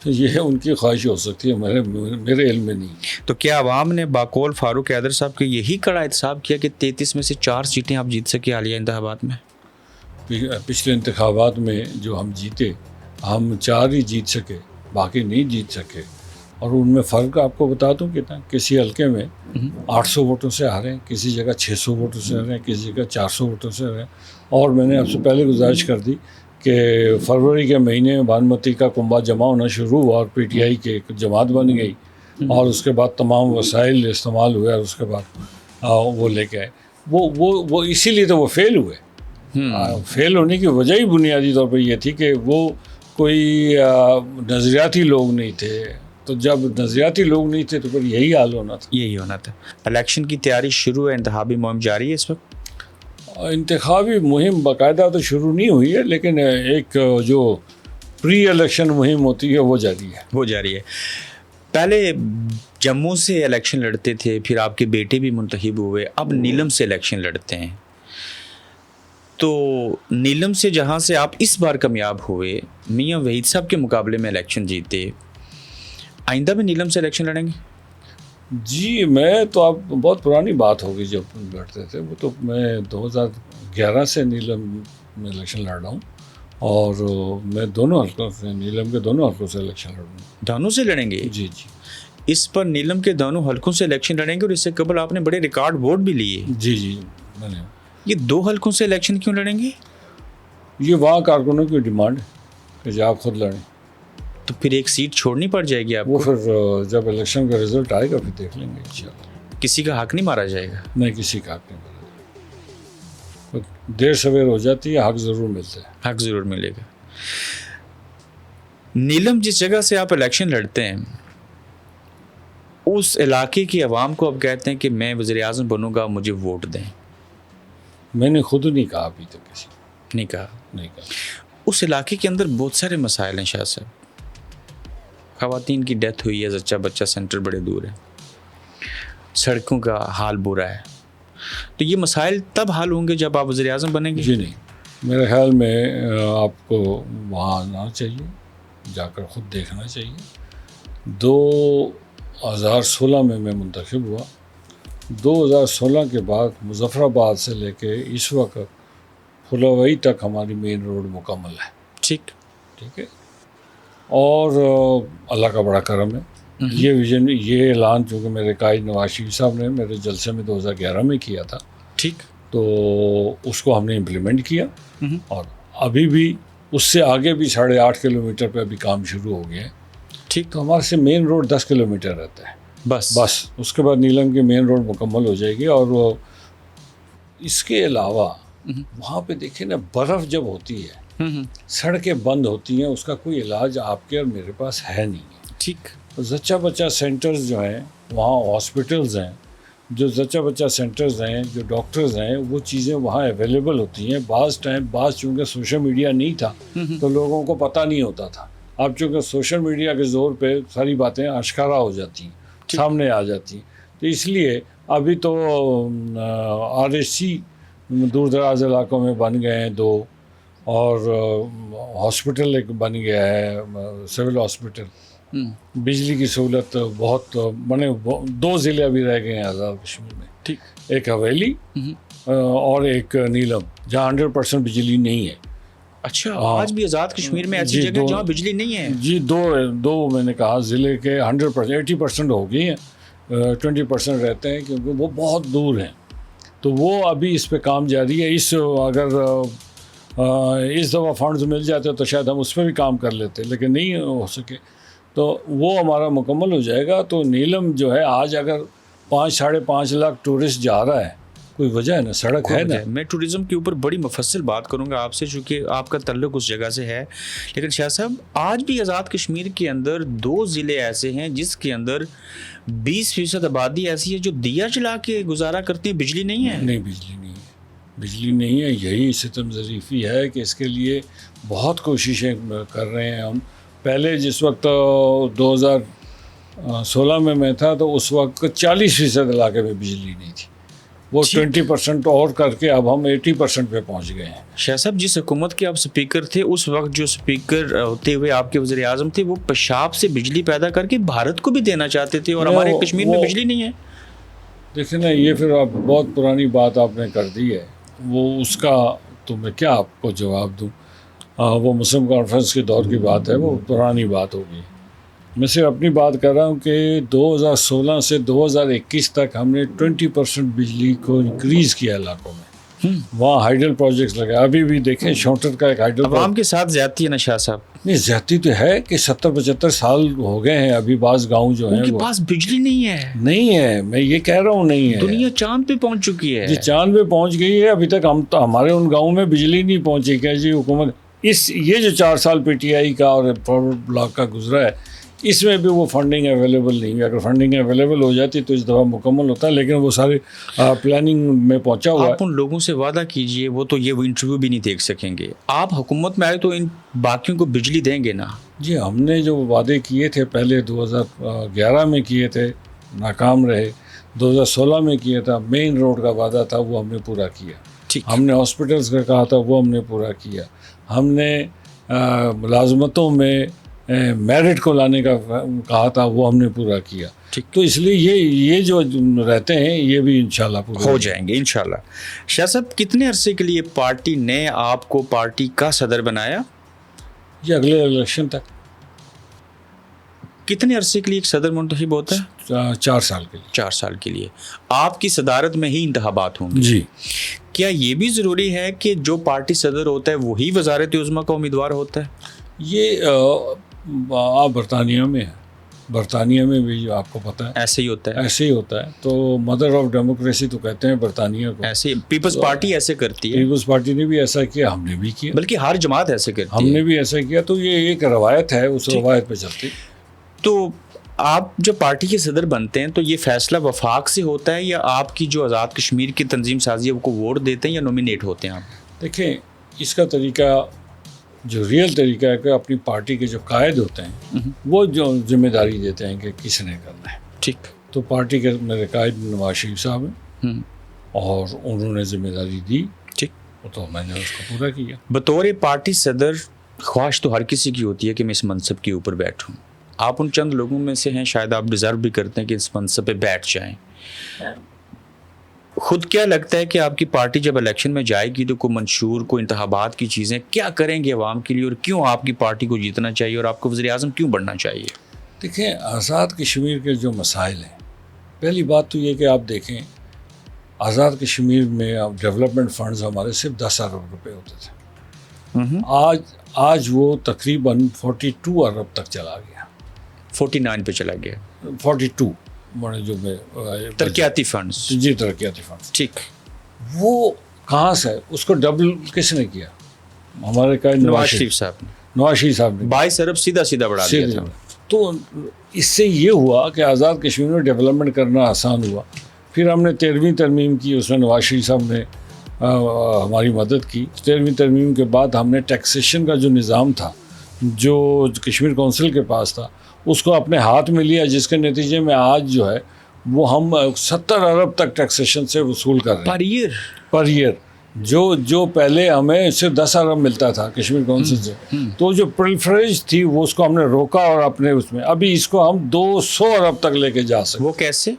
Speaker 2: تو یہ ان کی خواہش ہو سکتی ہے, میرے علم میں نہیں.
Speaker 1: تو کیا عوام نے باقول فاروق حیدر صاحب کے یہی کڑا احتساب کیا کہ 33 میں سے 4 سیٹیں آپ جیت سکے حالیہ انتخابات میں؟
Speaker 2: پچھلے انتخابات میں جو ہم جیتے, ہم 4 ہی جیت سکے, باقی نہیں جیت سکے. اور ان میں فرق آپ کو بتا دوں کتنا, کسی حلقے میں 800 ووٹوں سے ہارے ہیں, کسی جگہ 600 ووٹوں سے ہارے ہیں, کسی جگہ 400 ووٹوں سے ہارے ہیں. اور میں نے آپ سے پہلے گزارش کر دی کہ فروری کے مہینے میں بانمتی کا کنبہ جمع ہونا شروع ہوا اور پی ٹی آئی کی ایک جماعت بن گئی, اور اس کے بعد تمام وسائل استعمال ہوئے, اور اس کے بعد وہ لے کے آئے. وہ اسی لیے تو وہ فیل ہوئے. فیل ہونے کی وجہ ہی بنیادی طور پر یہ تھی کہ وہ کوئی نظریاتی لوگ نہیں تھے. تو جب نظریاتی لوگ نہیں تھے تو پھر یہی حال ہونا تھا.
Speaker 1: یہی ہونا تھا. الیکشن کی تیاری شروع ہے, انتخابی مہم جاری ہے اس وقت؟
Speaker 2: انتخابی مہم باقاعدہ تو شروع نہیں ہوئی ہے, لیکن ایک جو پری الیکشن مہم ہوتی ہے وہ جاری ہے.
Speaker 1: وہ جاری ہے. پہلے جموں سے الیکشن لڑتے تھے, پھر آپ کے بیٹے بھی منتخب ہوئے, اب نیلم سے الیکشن لڑتے ہیں. تو نیلم سے جہاں سے آپ اس بار کامیاب ہوئے, میاں وحید صاحب کے مقابلے میں الیکشن جیتے, آئندہ بھی نیلم سے الیکشن لڑیں گے؟
Speaker 2: جی میں تو آپ بہت پرانی بات ہوگی جب لڑتے تھے, وہ تو میں 2011 سے نیلم میں الیکشن لڑ رہا ہوں, اور میں دونوں حلقوں سے, نیلم کے دونوں حلقوں سے الیکشن لڑ رہا ہوں.
Speaker 1: دونوں سے لڑیں گے؟
Speaker 2: جی.
Speaker 1: اس پر نیلم کے دونوں حلقوں سے الیکشن لڑیں گے, اور اس سے قبل آپ نے بڑے ریکارڈ ووٹ بھی لیے.
Speaker 2: جی میں نے.
Speaker 1: یہ 2 حلقوں سے الیکشن کیوں لڑیں گے؟
Speaker 2: یہ وہاں کارکنوں کی ڈیمانڈ ہے کہ آپ خود لڑیں.
Speaker 1: تو پھر ایک سیٹ چھوڑنی پڑ جائے گی آپ
Speaker 2: وہ
Speaker 1: کو؟
Speaker 2: پھر جب الیکشن کا رزلٹ آئے گا پھر دیکھ لیں گے انشاءاللہ.
Speaker 1: کسی کا حق نہیں مارا جائے گا؟
Speaker 2: نہیں, کسی کا حق نہیں مارا. دیر سویر ہو جاتی ہے, حق ضرور ملتا ہے.
Speaker 1: حق ضرور ملے گا. نیلم جس جگہ سے آپ الیکشن لڑتے ہیں, اس علاقے کی عوام کو اب کہتے ہیں کہ میں وزیر اعظم بنوں گا, مجھے ووٹ دیں.
Speaker 2: میں نے خود نہیں کہا ابھی تک کسی کو.
Speaker 1: نہیں کہا؟
Speaker 2: نہیں کہا.
Speaker 1: اس علاقے کے اندر بہت سارے مسائل ہیں شاہ صاحب. خواتین کی ڈیتھ ہوئی ہے, زچہ بچہ سینٹر بڑے دور ہے, سڑکوں کا حال برا ہے. تو یہ مسائل تب حل ہوں گے جب آپ وزیر اعظم بنیں گے؟
Speaker 2: جی نہیں, میرے خیال میں آپ کو وہاں آنا چاہیے, جا کر خود دیکھنا چاہیے. 2016 میں منتخب ہوا. 2016 کے بعد مظفر آباد سے لے کے اس وقت پھلاوئی تک ہماری مین روڈ مکمل ہے.
Speaker 1: ٹھیک
Speaker 2: ہے, اور اللہ کا بڑا کرم ہے. یہ ویژن، یہ اعلان چونکہ میرے قائد نواز شریف صاحب نے میرے جلسے میں 2011 میں کیا تھا،
Speaker 1: ٹھیک،
Speaker 2: تو اس کو ہم نے امپلیمنٹ کیا، اور ابھی بھی اس سے آگے بھی 8.5 کلومیٹر پہ ابھی کام شروع ہو گیا ہے،
Speaker 1: ٹھیک،
Speaker 2: تو ہمارے سے مین روڈ 10 کلومیٹر رہتا ہے
Speaker 1: بس
Speaker 2: اس کے بعد نیلم کی مین روڈ مکمل ہو جائے گی. اور وہ اس کے علاوہ وہاں پہ دیکھیں نا، برف جب ہوتی ہے، سڑکیں بند ہوتی ہیں، اس کا کوئی علاج آپ کے اور میرے پاس ہے نہیں ہے.
Speaker 1: ٹھیک،
Speaker 2: زچہ بچہ سینٹرز جو ہیں وہاں، ہاسپٹلز ہیں جو زچہ بچہ سینٹرز ہیں، جو ڈاکٹرز ہیں، وہ چیزیں وہاں اویلیبل ہوتی ہیں. بعض چونکہ سوشل میڈیا نہیں تھا تو لوگوں کو پتہ نہیں ہوتا تھا. اب چونکہ سوشل میڈیا کے زور پہ ساری باتیں آشکارا ہو جاتی ہیں، سامنے آ جاتی ہیں، تو اس لیے ابھی تو RSC دور دراز علاقوں میں بن گئے ہیں 2، اور ہاسپٹل ایک بن گیا ہے، سول ہاسپٹل. بجلی کی سہولت بہت بنے، 2 ضلع ابھی رہ گئے ہیں آزاد کشمیر میں،
Speaker 1: ٹھیک،
Speaker 2: ایک حویلی اور ایک نیلم، جہاں 100% بجلی نہیں ہے.
Speaker 1: اچھا، آج بھی آزاد کشمیر میں ایسی جگہ جہاں بجلی نہیں ہے؟
Speaker 2: جی، دو میں نے کہا ضلع کے 100%، 80% ہو گئی ہیں، 20% رہتے ہیں کیونکہ وہ بہت دور ہیں. تو وہ ابھی اس پہ کام جاری ہے. اگر اس دفعہ فنڈز مل جاتے تو شاید ہم اس پہ بھی کام کر لیتے، لیکن نہیں ہو سکے، تو وہ ہمارا مکمل ہو جائے گا. تو نیلم جو ہے آج اگر 5-5.5 لاکھ ٹورسٹ جا رہا ہے، کوئی وجہ ہے نا، سڑک ہے نا.
Speaker 1: میں ٹورزم کے اوپر بڑی مفصل بات کروں گا آپ سے، چونکہ آپ کا تعلق اس جگہ سے ہے. لیکن شاہ صاحب، آج بھی آزاد کشمیر کے اندر 2 ضلع ایسے ہیں جس کے اندر 20% آبادی ایسی ہے جو دیا جلا کے گزارا کرتی ہے، بجلی نہیں ہے.
Speaker 2: نہیں، بجلی نہیں ہے. یہی ستم ظریفی ہے کہ اس کے لیے بہت کوششیں کر رہے ہیں ہم. پہلے جس وقت 2016 میں تھا تو اس وقت 40% علاقے میں بجلی نہیں تھی. وہ 20% اور کر کے اب ہم 80% پہ پہنچ گئے ہیں.
Speaker 1: شاہ صاحب، جس حکومت کے آپ سپیکر تھے، اس وقت جو سپیکر ہوتے ہوئے آپ کے وزیر اعظم تھے، وہ پیشاب سے بجلی پیدا کر کے بھارت کو بھی دینا چاہتے تھے، اور ہمارے کشمیر میں بجلی نہیں ہے.
Speaker 2: دیکھیں نا، یہ پھر آپ بہت پرانی بات آپ نے کر دی ہے. وہ اس کا تو میں کیا آپ کو جواب دوں. وہ مسلم کانفرنس کے دور کی بات ہے، وہ پرانی بات ہوگی. میں صرف اپنی بات کر رہا ہوں کہ 2016 سے 2021 تک ہم نے 20% بجلی کو انکریز کیا علاقوں میں. وہاں ہائیڈل پروجیکٹس لگے. ابھی بھی دیکھیں شونٹر کا ایک ہائیڈل.
Speaker 1: عوام کے ساتھ زیادتی ہے نا شاہ صاحب؟
Speaker 2: نہیں، زیادتی تو ہے کہ 70-75 سال ہو گئے ہیں. ابھی بعض گاؤں جو ہیں
Speaker 1: ان کے پاس بجلی
Speaker 2: نہیں ہے. میں یہ کہہ رہا ہوں نہیں ہے.
Speaker 1: دنیا چاند پہ پہنچ چکی ہے.
Speaker 2: جی، چاند پہ پہنچ گئی ہے. ابھی تک ہمارے ان گاؤں میں بجلی نہیں پہنچی. کیا جی حکومت یہ جو 4 سال PTI کا اور فارورڈ بلاک کا گزرا ہے، اس میں بھی وہ فنڈنگ اویلیبل نہیں ہے. اگر فنڈنگ اویلیبل ہو جاتی تو اس دفعہ مکمل ہوتا ہے، لیکن وہ سارے پلاننگ میں پہنچا ہوا ہے.
Speaker 1: آپ ان لوگوں سے وعدہ کیجئے، وہ تو یہ انٹرویو بھی نہیں دیکھ سکیں گے. آپ حکومت میں آئے تو ان باقیوں کو بجلی دیں گے نا؟
Speaker 2: جی، ہم نے جو وعدے کیے تھے پہلے 2011 میں کیے تھے، ناکام رہے. 2016 میں کیا تھا، مین روڈ کا وعدہ تھا، وہ ہم نے پورا کیا. ہم نے ہاسپٹلس کا کہا تھا، وہ ہم نے پورا کیا. ہم نے ملازمتوں میں میرٹ کو لانے کا کہا تھا، وہ ہم نے پورا کیا. تو اس لیے یہ جو رہتے ہیں یہ بھی انشاءاللہ پورے
Speaker 1: ہو جائیں گے انشاءاللہ. شاہ صاحب، کتنے عرصے کے لیے پارٹی نے آپ کو پارٹی کا صدر بنایا؟
Speaker 2: یہ اگلے الیکشن تک.
Speaker 1: کتنے عرصے کے لیے ایک صدر منتخب ہوتا ہے؟
Speaker 2: 4 سال کے لیے.
Speaker 1: 4 سال کے لیے. آپ کی صدارت میں ہی انتخابات ہوں گے؟
Speaker 2: جی.
Speaker 1: کیا یہ بھی ضروری ہے کہ جو پارٹی صدر ہوتا ہے وہی وزارت عظمیٰ کا امیدوار ہوتا ہے؟
Speaker 2: یہ آپ برطانیہ میں بھی آپ کو پتہ ہے
Speaker 1: ایسے ہی ہوتا ہے.
Speaker 2: تو مدر آف ڈیموکریسی تو کہتے ہیں برطانیہ کو.
Speaker 1: ایسے پیپلز پارٹی ایسے کرتی ہے.
Speaker 2: پیپلز پارٹی نے بھی ایسا کیا، ہم نے بھی کیا،
Speaker 1: بلکہ ہر جماعت ایسے کرتی ہے.
Speaker 2: ہم نے بھی ایسا کیا. تو یہ ایک روایت ہے، اس روایت پہ چلتی.
Speaker 1: تو آپ جب پارٹی کے صدر بنتے ہیں تو یہ فیصلہ وفاق سے ہوتا ہے، یا آپ کی جو آزاد کشمیر کی تنظیم سازی ہے وہ کو ووٹ دیتے ہیں یا نومینیٹ ہوتے ہیں آپ؟
Speaker 2: دیکھیں، اس کا طریقہ جو ریئل طریقہ ہے کہ اپنی پارٹی کے جو قائد ہوتے ہیں وہ جو ذمہ داری دیتے ہیں کہ کس نے کرنا ہے.
Speaker 1: ٹھیک.
Speaker 2: تو پارٹی کے میرے قائد نواز شریف صاحب ہیں، اور انہوں نے ذمہ داری دی.
Speaker 1: ٹھیک.
Speaker 2: تو میں نے اس کو پورا کیا.
Speaker 1: بطور پارٹی صدر خواہش تو ہر کسی کی ہوتی ہے کہ میں اس منصب کے اوپر بیٹھوں. آپ ان چند لوگوں میں سے ہیں، شاید آپ ڈیزرو بھی کرتے ہیں کہ اس منصب پہ بیٹھ جائیں. خود کیا لگتا ہے کہ آپ کی پارٹی جب الیکشن میں جائے گی تو کوئی منشور، کوئی انتخابات کی چیزیں کیا کریں گے عوام کے لیے، اور کیوں آپ کی پارٹی کو جیتنا چاہیے اور آپ کو وزیر اعظم کیوں بننا چاہیے؟
Speaker 2: دیکھیں آزاد کشمیر کے جو مسائل ہیں، پہلی بات تو یہ کہ آپ دیکھیں آزاد کشمیر میں اب ڈیولپمنٹ فنڈز ہمارے صرف 10 ارب روپے ہوتے تھے، آج وہ تقریباً 42 ارب تک چلا گیا،
Speaker 1: 49 پہ چلا گیا،
Speaker 2: 42 بڑے جو
Speaker 1: ترقیاتی فنڈز،
Speaker 2: جی ترقیاتی فنڈز،
Speaker 1: ٹھیک،
Speaker 2: وہ کہاں سے اس کو ڈبل کس نے کیا؟ ہمارے کا
Speaker 1: نواز شریف صاحب نے
Speaker 2: نواز شریف صاحب نے
Speaker 1: 22 ارب سیدھا بڑھا دیا تھا۔
Speaker 2: تو اس سے یہ ہوا کہ آزاد کشمیر میں ڈیولپمنٹ کرنا آسان ہوا۔ پھر ہم نے 13ویں ترمیم کی، اس میں نواز شریف صاحب نے ہماری مدد کی۔ 13ویں ترمیم کے بعد ہم نے ٹیکسیشن کا جو نظام تھا جو کشمیر کونسل کے پاس تھا اس کو اپنے ہاتھ میں لیا، جس کے نتیجے میں آج جو ہے وہ ہم 70 ارب تک ٹیکسیشن سے وصول کر رہے ہیں پر ایئر۔ جو پہلے ہمیں صرف 10 ارب ملتا تھا کشمیر کونسل سے، تو جو پریفریج تھی وہ اس کو ہم نے روکا، اور اپنے اس میں ابھی اس کو ہم 200 ارب تک لے کے جا سکتے۔
Speaker 1: وہ کیسے؟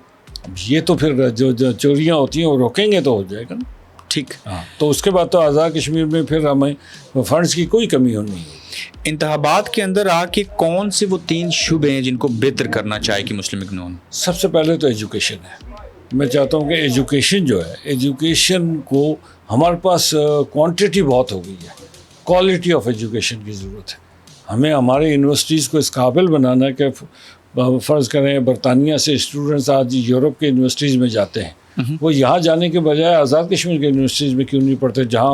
Speaker 2: یہ تو پھر جو چوریاں ہوتی ہیں وہ روکیں گے تو ہو جائے گا نا،
Speaker 1: ٹھیک۔
Speaker 2: ہاں، تو اس کے بعد تو آزاد کشمیر میں پھر ہمیں فنڈز کی کوئی کمی نہیں ہے۔
Speaker 1: انتخابات کے اندر آ کے کون سے وہ 3 شعبے ہیں جن کو بہتر کرنا چاہے کہ مسلم لیگ نون؟
Speaker 2: سب سے پہلے تو ایجوکیشن ہے۔ میں چاہتا ہوں کہ ایجوکیشن جو ہے، ایجوکیشن کو ہمارے پاس کوانٹٹی بہت ہو گئی ہے، کوالٹی آف ایجوکیشن کی ضرورت ہے۔ ہمیں ہمارے یونیورسٹیز کو اس قابل بنانا ہے کہ فرض کریں برطانیہ سے اسٹوڈنٹس آج یورپ کے یونیورسٹیز میں جاتے ہیں، وہ یہاں جانے کے بجائے آزاد کشمیر کے یونیورسٹیز میں کیوں نہیں پڑھتے جہاں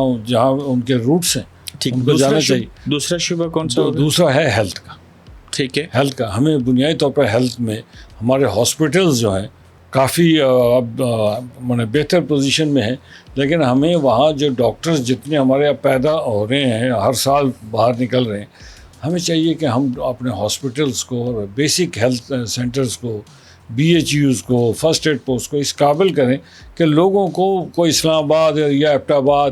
Speaker 2: ان کے روٹس ہیں،
Speaker 1: ٹھیک۔
Speaker 2: ان کو جانا چاہیے۔
Speaker 1: دوسرا شعبہ کون سا ہوگا؟
Speaker 2: دوسرا ہے ہیلتھ کا۔
Speaker 1: ٹھیک ہے،
Speaker 2: ہیلتھ کا ہمیں بنیادی طور پر ہیلتھ میں ہمارے ہاسپٹلز جو ہیں کافی اب بہتر پوزیشن میں ہیں، لیکن ہمیں وہاں جو ڈاکٹرز جتنے ہمارے اب پیدا ہو رہے ہیں، ہر سال باہر نکل رہے ہیں، ہمیں چاہیے کہ ہم اپنے ہاسپٹلز کو، بیسک ہیلتھ سینٹرز کو، BHUs کو، فرسٹ ایڈ پوسٹ کو اس قابل کریں کہ لوگوں کو کوئی اسلام آباد یا ایبٹ آباد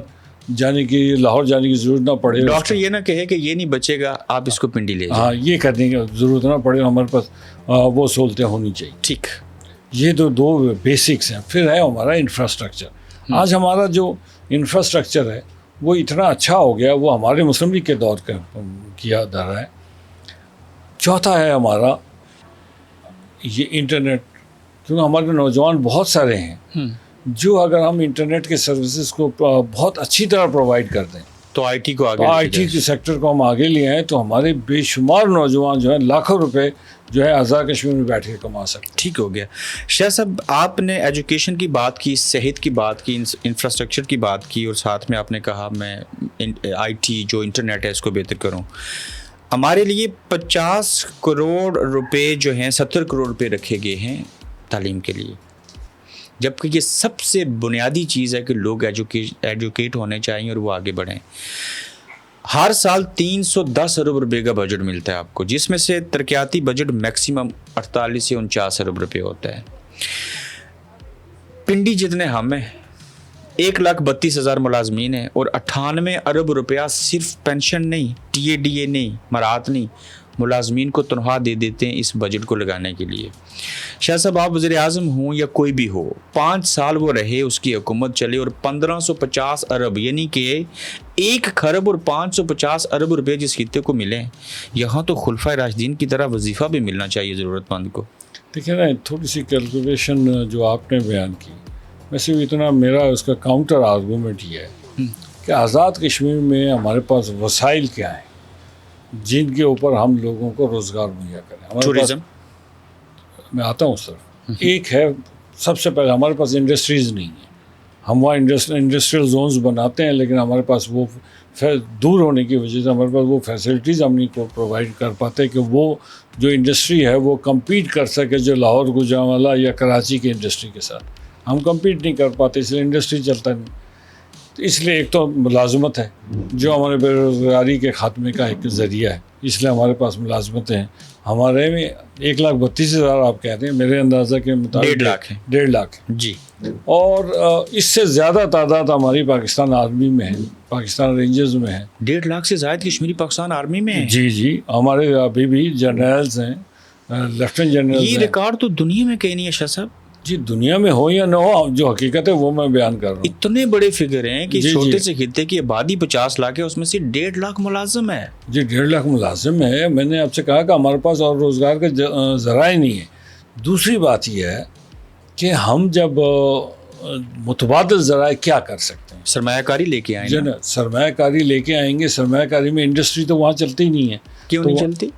Speaker 2: جانے کی، لاہور جانے کی ضرورت نہ پڑے۔
Speaker 1: ڈاکٹر یہ نہ کہے کہ یہ نہیں بچے گا، آپ اس کو پنڈی لے جائیں۔
Speaker 2: ہاں، یہ کرنے کی ضرورت نہ پڑے، ہمارے پاس وہ سہولتیں ہونی چاہیے۔
Speaker 1: ٹھیک،
Speaker 2: یہ تو 2 بیسکس ہیں۔ پھر ہے ہمارا انفراسٹرکچر۔ آج ہمارا جو انفراسٹرکچر ہے وہ اتنا اچھا ہو گیا، وہ ہمارے مسلم لیگ کے دور کا کیا جا رہا ہے۔ چوتھا ہے ہمارا یہ انٹرنیٹ، کیونکہ ہمارے نوجوان بہت سارے ہیں جو اگر ہم انٹرنیٹ کے سروسز کو بہت اچھی طرح پرووائڈ کر دیں
Speaker 1: تو IT کو آگے،
Speaker 2: IT کے سیکٹر کو ہم آگے لے آئیں، تو ہمارے بے شمار نوجوان جو ہیں لاکھوں روپے جو ہے آزاد کشمیر میں بیٹھ کے کما سکتے ہیں۔
Speaker 1: ٹھیک ہو گیا۔ شاہ صاحب، آپ نے ایجوکیشن کی بات کی، صحت کی بات کی، انفراسٹرکچر کی بات کی، اور ساتھ میں آپ نے کہا میں IT جو انٹرنیٹ ہے اس کو بہتر کروں۔ ہمارے لیے 50 کروڑ روپے جو ہیں، 70 کروڑ روپے رکھے گئے ہیں تعلیم کے لیے، جبکہ یہ سب سے بنیادی چیز ہے کہ لوگ ایجوکیٹ ہونے چاہیے اور وہ آگے بڑھیں۔ ہر سال 310 ارب روپے کا بجٹ ملتا ہے آپ کو، جس میں سے ترقیاتی بجٹ میکسیمم 48 سے 49 ارب روپے ہوتا ہے۔ پنڈی جتنے ہم ہیں، 1,32,000 ملازمین ہیں، اور 98 ارب روپیہ صرف پینشن نہیں، TADA نہیں، مراعات نہیں، ملازمین کو تنخواہ دے دیتے ہیں اس بجٹ کو لگانے کے لیے۔ شاہ صاحب، آپ وزیر اعظم ہوں یا کوئی بھی ہو، 5 سال وہ رہے، اس کی حکومت چلے، اور 1550 ارب یعنی کہ 1 خرب اور 550 ارب روپے جس خطے کو ملے، یہاں تو خلفائے راشدین کی طرح وظیفہ بھی ملنا چاہیے ضرورت مند کو۔
Speaker 2: دیکھیں نا، تھوڑی سی کیلکولیشن جو آپ نے بیان کی، ویسے اتنا میرا اس کا کاؤنٹر آرگومنٹ یہ ہے کہ آزاد کشمیر میں ہمارے پاس وسائل کیا ہیں جن کے اوپر ہم لوگوں کو روزگار مہیا کریں۔
Speaker 1: ٹورزم،
Speaker 2: میں آتا ہوں سر، ایک ہے سب سے پہلے ہمارے پاس انڈسٹریز نہیں ہیں۔ ہم وہاں انڈسٹریل زونز بناتے ہیں، لیکن ہمارے پاس وہ دور ہونے کی وجہ سے ہمارے پاس وہ فیسلٹیز ہم نہیں کو پرووائڈ کر پاتے کہ وہ جو انڈسٹری ہے وہ کمپیٹ کر سکے جو لاہور، گوجرانوالہ یا کراچی کی انڈسٹری کے ساتھ۔ ہم کمپیٹ نہیں کر پاتے، اس لیے انڈسٹری چلتا نہیں۔ تو اس لیے ایک تو ملازمت ہے جو ہمارے بے روزگاری کے خاتمے کا ایک ذریعہ ہے، اس لیے ہمارے پاس ملازمتیں ہیں۔ ہمارے میں 1,32,000 آپ کہتے ہیں، میرے اندازہ کے مطابق
Speaker 1: 1.5 لاکھ ہے۔
Speaker 2: 1.5 لاکھ
Speaker 1: جی،
Speaker 2: اور اس سے زیادہ تعداد ہماری پاکستان آرمی میں ہے، پاکستان رینجرز میں ہے۔
Speaker 1: 1.5 لاکھ سے زائد کشمیری پاکستان آرمی میں ہے۔
Speaker 2: جی، ہمارے ابھی بھی جنرلز ہیں، لیفٹیننٹ جنرل۔
Speaker 1: یہ ریکارڈ تو دنیا میں کہیں نہیں ہے شاہ صاحب۔
Speaker 2: جی دنیا میں ہو یا نہ ہو، جو حقیقت ہے وہ میں بیان کر رہا ہوں.
Speaker 1: اتنے بڑے فگر ہیں کہ
Speaker 2: جی،
Speaker 1: چھوٹے
Speaker 2: جی.
Speaker 1: سے خطے کی آبادی 50 لاکھ ہے، اس میں سے 1.5 لاکھ ملازم ہے.
Speaker 2: جی 1.5 لاکھ ملازم ہے. میں نے آپ سے کہا کہ ہمارے پاس اور روزگار کے ذرائع نہیں ہے. دوسری بات یہ ہے کہ ہم جب متبادل ذرائع کیا کر سکتے ہیں؟
Speaker 1: سرمایہ کاری لے کے آئیں.
Speaker 2: سرمایہ کاری لے کے آئیں گے. سرمایہ کاری میں انڈسٹری تو وہاں چلتی ہی نہیں ہے.
Speaker 1: کیوں نہیں چلتی؟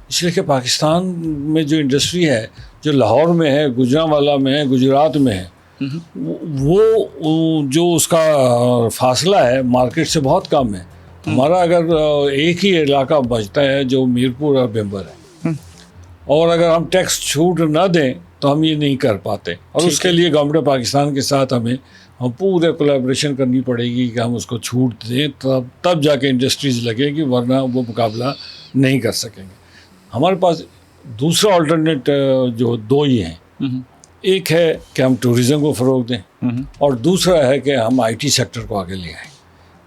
Speaker 2: اس لیے کہ پاکستان میں جو انڈسٹری ہے، جو لاہور میں ہے، گجرانوالا میں ہے، گجرات میں ہے، وہ جو اس کا فاصلہ ہے مارکیٹ سے بہت کم ہے. ہمارا اگر ایک ہی علاقہ بچتا ہے جو میرپور اور بمبر ہے، اور اگر ہم ٹیکس چھوٹ نہ دیں تو ہم یہ نہیں کر پاتے. اور اس کے لیے گورنمنٹ پاکستان کے ساتھ ہم پورے کولیبریشن کرنی پڑے گی کہ ہم اس کو چھوٹ دیں، تب جا کے انڈسٹریز لگے گی، ورنہ وہ مقابلہ نہیں کر سکیں گے. ہمارے پاس دوسرا آلٹرنیٹ جو دو ہی ہیں. ایک ہے کہ ہم ٹوریزم کو فروغ دیں، اور دوسرا ہے کہ ہم آئی ٹی سیکٹر کو آگے لے آئیں.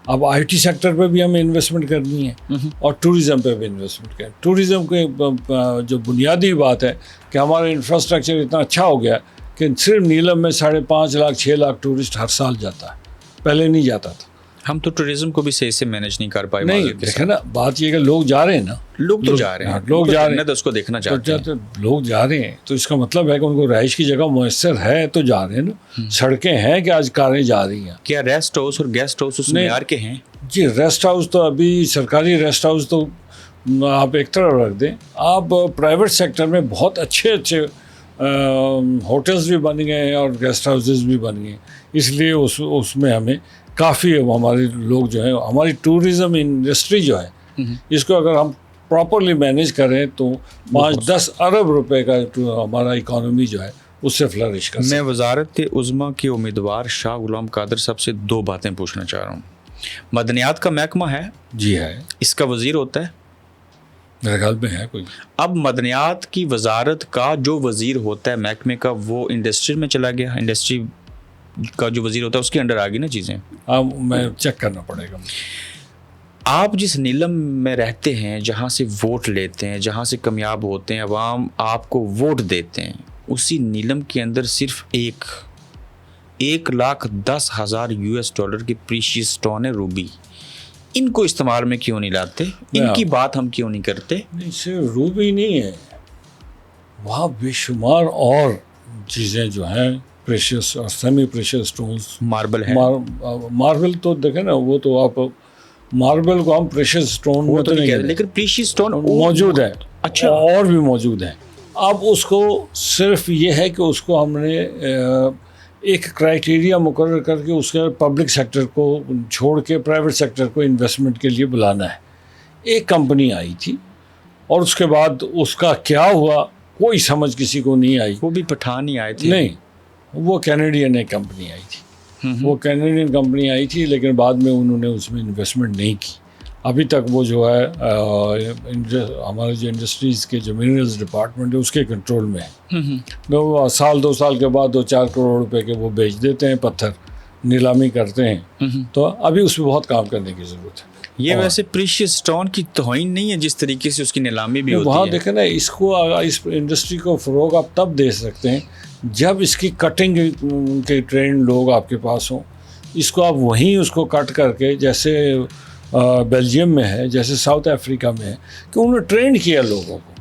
Speaker 2: اب آئی ٹی سیکٹر پہ بھی ہمیں انویسٹمنٹ کرنی ہے اور ٹوریزم پہ بھی انویسٹمنٹ کریں. ٹوریزم کے جو بنیادی بات ہے کہ ہمارا انفراسٹرکچر اتنا اچھا ہو گیا کہ صرف نیلم میں 5.5 لاکھ 6 لاکھ ٹورسٹ ہر سال جاتا ہے، پہلے نہیں جاتا تھا.
Speaker 1: ہم تو ٹوریزم کو بھی صحیح سے مینیج نہیں کر پائے.
Speaker 2: نہیں دیکھیں نا، بات یہ کہ لوگ جا رہے ہیں نا،
Speaker 1: لوگ تو جا رہے ہیں،
Speaker 2: لوگ جا رہے ہیں
Speaker 1: تو اس کو دیکھنا چاہتے ہیں.
Speaker 2: لوگ جا رہے ہیں تو اس کا مطلب ہے کہ ان کو رہائش کی جگہ میسر ہے تو جا رہے ہیں نا. سڑکیں ہیں کہ آج کاریں جا رہی ہیں.
Speaker 1: کیا ریسٹ ہاؤس اور گیسٹ ہاؤس اس معیار کے ہیں؟
Speaker 2: جی ریسٹ ہاؤس تو ابھی سرکاری ریسٹ ہاؤس تو آپ ایک طرف رکھ دیں. آپ پرائیویٹ سیکٹر میں بہت اچھے ہوٹلز بھی بن گئے ہیں اور گیسٹ ہاؤسز بھی بن گئے ہیں. اس لیے اس میں ہمیں کافی ہمارے لوگ جو ہیں، ہماری ٹوریزم انڈسٹری جو ہے، اس کو اگر ہم پراپرلی مینیج کریں تو 5-10 ارب روپے کا ہمارا اکانومی جو ہے اس سے فلرش کر سکتے.
Speaker 1: میں وزارت عظمیٰ کے امیدوار شاہ غلام قادر صاحب سے 2 باتیں پوچھنا چاہ رہا ہوں. مدنیات کا محکمہ ہے،
Speaker 2: جی ہے،
Speaker 1: اس کا وزیر ہوتا ہے
Speaker 2: میرے خیال میں ہے کوئی.
Speaker 1: اب مدنیات کی وزارت کا جو وزیر ہوتا ہے محکمے کا، وہ انڈسٹری میں چلا گیا. انڈسٹری کا جو وزیر ہوتا ہے اس کے انڈر آ گئی نا چیزیں.
Speaker 2: اب میں چیک کرنا پڑے گا.
Speaker 1: آپ جس نیلم میں رہتے ہیں، جہاں سے ووٹ لیتے ہیں، جہاں سے کامیاب ہوتے ہیں، عوام آپ کو ووٹ دیتے ہیں، اسی نیلم کے اندر صرف 1,10,000 $US کی پریشیس اسٹون ہے روبی. ان کو استعمال میں کیوں نہیں لاتے؟ ان کی بات ہم کیوں نہیں کرتے؟
Speaker 2: نہیں صرف روبی نہیں ہے، وہاں بے شمار اور چیزیں جو ہیں پریشیس اور سیمی پریشیس اسٹونز.
Speaker 1: ماربل ہے،
Speaker 2: ماربل تو دیکھیں نا، وہ تو آپ ماربل کو ہم پریشیس اسٹون
Speaker 1: وہ
Speaker 2: میں
Speaker 1: تو
Speaker 2: تو
Speaker 1: نہیں
Speaker 2: نہیں
Speaker 1: کہہ رہے، لیکن پریشیس اسٹون
Speaker 2: موجود ہے.
Speaker 1: اچھا،
Speaker 2: اور بھی موجود ہیں. اب اس کو صرف یہ ہے کہ اس کو ہم نے ایک کرائیٹیریا مقرر کر کے اس کے پبلک سیکٹر کو چھوڑ کے پرائیویٹ سیکٹر کو انویسٹمنٹ کے لیے بلانا ہے. ایک کمپنی آئی تھی اور اس کے بعد اس کا کیا ہوا کوئی سمجھ کسی کو نہیں آئی.
Speaker 1: وہ بھی پٹھان ہی آئے تھے.
Speaker 2: نہیں، وہ کینیڈین ایک کمپنی آئی تھی. وہ کینیڈین کمپنی آئی تھی، لیکن بعد میں انہوں نے اس میں انویسٹمنٹ نہیں کی. ابھی تک وہ جو ہے ہمارے جو انڈسٹریز کے جو منرلز ڈپارٹمنٹ ہے اس کے کنٹرول میں ہے. وہ 2 سال کے بعد 2-4 کروڑ روپے کے وہ بیچ دیتے ہیں، پتھر نیلامی کرتے ہیں. تو ابھی اس پہ بہت کام کرنے کی ضرورت ہے.
Speaker 1: یہ ویسے پریشیس اسٹون کی توہین نہیں ہے جس طریقے سے اس کی نیلامی بھی ہوتی ہے.
Speaker 2: وہاں دیکھیں نا، اس کو اس انڈسٹری کو فروغ آپ تب دے سکتے ہیں جب اس کی کٹنگ کے ٹرینڈ لوگ آپ کے پاس ہوں. اس کو آپ وہیں اس کو کٹ کر کے، جیسے بیلجیم میں ہے، جیسے ساؤتھ افریقہ میں ہے، کہ انہوں نے ٹرین کیا لوگوں کو.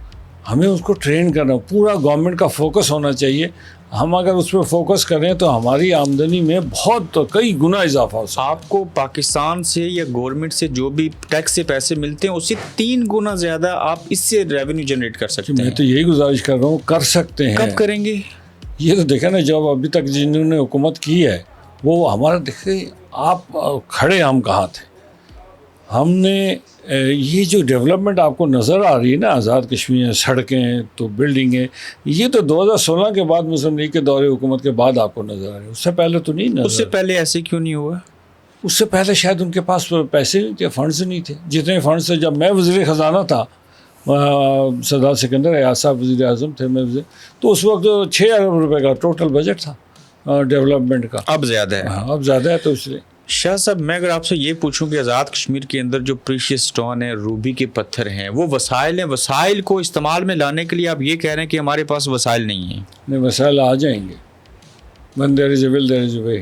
Speaker 2: ہمیں اس کو ٹرین کرنا، پورا گورنمنٹ کا فوکس ہونا چاہیے. ہم اگر اس پہ فوکس کریں تو ہماری آمدنی میں بہت کئی گنا اضافہ ہو سکتا ہے.
Speaker 1: آپ کو پاکستان سے یا گورنمنٹ سے جو بھی ٹیکس سے پیسے ملتے ہیں، اس سے 3 گنا زیادہ آپ اس سے ریونیو جنریٹ کر سکتے ہیں.
Speaker 2: میں تو یہی گزارش کر رہا ہوں، کر سکتے ہیں.
Speaker 1: کب کریں گے؟
Speaker 2: یہ تو دیکھیں نا، جب ابھی تک جنہوں نے حکومت کی ہے وہ ہمارا دیکھیں، آپ کھڑے ہم کہاں تھے. ہم نے یہ جو ڈیولپمنٹ آپ کو نظر آ رہی ہے نا، آزاد کشمیر، سڑکیں تو بلڈنگیں، یہ تو 2016 کے بعد مسلم لیگ کے دور حکومت کے بعد آپ کو نظر آ رہی ہے. اس سے پہلے تو نہیں نظر.
Speaker 1: اس سے پہلے ایسے کیوں نہیں ہوا؟
Speaker 2: اس سے پہلے شاید ان کے پاس پیسے نہیں تھے، فنڈز نہیں تھے. جتنے فنڈز تھے، جب میں وزیر خزانہ تھا، سردار سکندر ایاز صاحب وزیر اعظم تھے، میں تو اس وقت 6 ارب روپے کا ٹوٹل بجٹ تھا ڈیولپمنٹ کا.
Speaker 1: اب زیادہ ہے.
Speaker 2: اب زیادہ ہے. تو اس لیے
Speaker 1: شاہ صاحب، میں اگر آپ سے یہ پوچھوں کہ آزاد کشمیر کے اندر جو پریشیس اسٹون ہے، روبی کے پتھر ہیں، وہ وسائل ہیں، وسائل کو استعمال میں لانے کے لیے آپ یہ کہہ رہے ہیں کہ ہمارے پاس وسائل نہیں ہیں.
Speaker 2: نہیں، وسائل آ جائیں گے. when there is a will there is a way,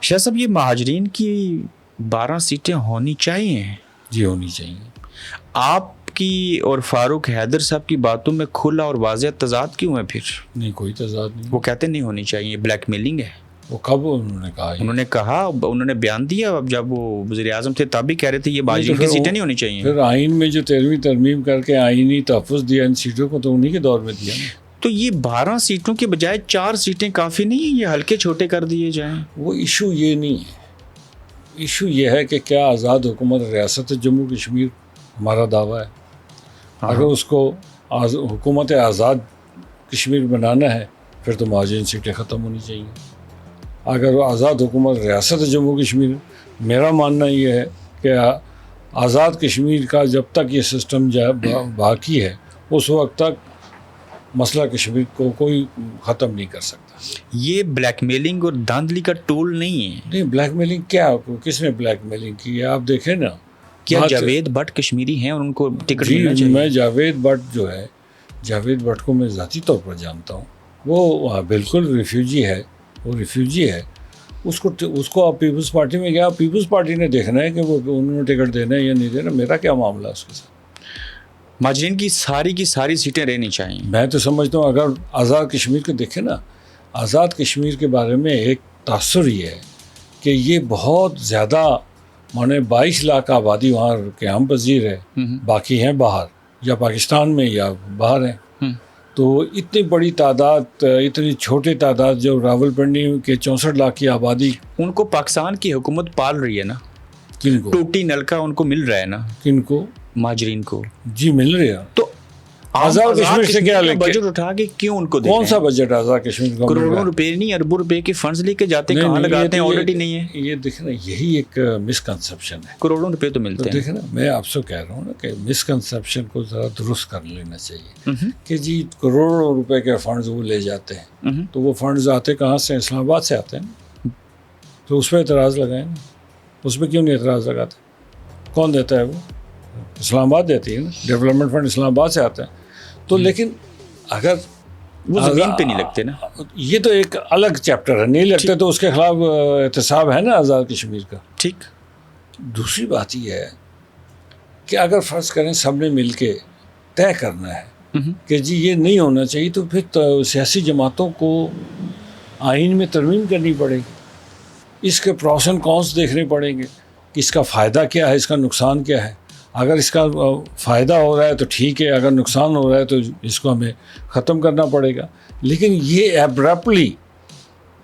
Speaker 1: شاہ صاحب یہ مہاجرین کی 12 سیٹیں ہونی چاہیے؟
Speaker 2: جی ہونی چاہیے.
Speaker 1: آپ کی اور فاروق حیدر صاحب کی باتوں میں کھلا اور واضح تضاد کیوں ہے پھر؟
Speaker 2: نہیں کوئی تضاد نہیں.
Speaker 1: وہ کہتے نہیں ہونی چاہیے، بلیک میلنگ ہے.
Speaker 2: وہ کب انہوں نے کہا؟
Speaker 1: انہوں نے بیان دیا اب جب وہ وزیر اعظم تھے تب بھی کہہ رہے تھے یہ مہاجرین کی سیٹیں نہیں ہونی چاہیے.
Speaker 2: پھر آئین میں جو 13ویں ترمیم کر کے آئینی تحفظ دیا ان سیٹوں کو تو انہی کے دور میں دیا نا.
Speaker 1: تو یہ 12 سیٹوں کے بجائے 4 سیٹیں کافی نہیں ہیں؟ یہ ہلکے چھوٹے کر دیے جائیں.
Speaker 2: وہ ایشو یہ نہیں ہے. ایشو یہ ہے کہ کیا آزاد حکومت ریاست جموں کشمیر ہمارا دعویٰ ہے. اگر اس کو حکومت آزاد کشمیر بنانا ہے پھر تو مہاجرین سیٹیں ختم ہونی چاہیے. اگر آزاد حکومت ریاست جموں کشمیر، میرا ماننا یہ ہے کہ آزاد کشمیر کا جب تک یہ سسٹم باقی ہے اس وقت تک مسئلہ کشمیر کو کوئی ختم نہیں کر سکتا.
Speaker 1: یہ بلیک میلنگ اور دھاندلی کا ٹول نہیں ہے.
Speaker 2: نہیں بلیک میلنگ کیا، کس نے بلیک میلنگ کی ہے؟ آپ دیکھیں نا.
Speaker 1: کیا جاوید بٹ کشمیری ہیں اور ان کو ٹکٹ
Speaker 2: جی
Speaker 1: ملنا چاہیے؟
Speaker 2: میں جاوید بٹ جو ہے، جاوید بٹ کو میں ذاتی طور پر جانتا ہوں. وہ بالکل ریفیوجی ہے، وہ ریفیوجی ہے. اس کو آپ پیپلز پارٹی میں گیا، پیپلز پارٹی نے دیکھنا ہے کہ وہ انہوں نے ٹکٹ دینا ہے یا نہیں دینا. میرا کیا معاملہ ہے اس کے ساتھ؟
Speaker 1: مہاجرین کی ساری سیٹیں رہنی چاہیے.
Speaker 2: میں تو سمجھتا ہوں اگر آزاد کشمیر کو دیکھیں نا، آزاد کشمیر کے بارے میں ایک تاثر یہ ہے کہ یہ بہت زیادہ 22 لاکھ آبادی وہاں قیام پذیر ہے، باقی ہیں باہر یا پاکستان میں یا باہر ہیں. تو اتنی بڑی تعداد، اتنی چھوٹی تعداد جو راول پنڈی کے 64 لاکھ کی آبادی،
Speaker 1: ان کو پاکستان کی حکومت پال رہی ہے نا.
Speaker 2: کن کو؟
Speaker 1: ٹوٹی نلکا ان کو مل رہا ہے نا.
Speaker 2: کن کو؟
Speaker 1: مہاجرین کو.
Speaker 2: جی مل رہے ہیں.
Speaker 1: تو
Speaker 2: آزاد کشمیر سے کیا لے کے
Speaker 1: بجٹ اٹھا کے کیوں ان کو دے؟
Speaker 2: کون سا بجٹ آزاد کشمیر کا؟
Speaker 1: کروڑوں روپے نہیں، اربوں روپے کے فنڈز لے کے جاتے، کہاں لگاتے ہیں؟ آڈٹ ہی نہیں ہے.
Speaker 2: یہ دیکھنا، یہی ایک مسکنسیپشن ہے.
Speaker 1: کروڑوں روپے تو ملتے ہیں.
Speaker 2: دیکھنا میں آپ سے کہہ رہا ہوں نا کہ مسکنسیپشن کو ذرا درست کر لینا چاہیے کہ جی کروڑوں روپے کے فنڈز وہ لے جاتے ہیں تو وہ فنڈز آتے کہاں سے؟ اسلام آباد سے آتے ہیں. تو اس پہ اعتراض لگائیں نا. اس پہ کیوں نہیں اعتراض لگاتے؟ کون دیتا ہے؟ وہ اسلام آباد دیتی ہے نا. ڈیولپمنٹ فنڈ اسلام آباد سے آتا ہے. تو لیکن اگر
Speaker 1: وہ زمین پہ نہیں لگتے نا.
Speaker 2: یہ تو ایک الگ چیپٹر ہے. نہیں لگتے تو اس کے خلاف احتساب ہے نا آزاد کشمیر کا.
Speaker 1: ٹھیک.
Speaker 2: دوسری بات یہ ہے کہ اگر فرض کریں سب نے مل کے طے کرنا ہے کہ جی یہ نہیں ہونا چاہیے تو پھر سیاسی جماعتوں کو آئین میں ترمیم کرنی پڑے گی. اس کے پروس اینڈ کونس دیکھنے پڑیں گے کہ اس کا فائدہ کیا ہے، اس کا نقصان کیا ہے. اگر اس کا فائدہ ہو رہا ہے تو ٹھیک ہے، اگر نقصان ہو رہا ہے تو اس کو ہمیں ختم کرنا پڑے گا. لیکن یہ ایبرپٹلی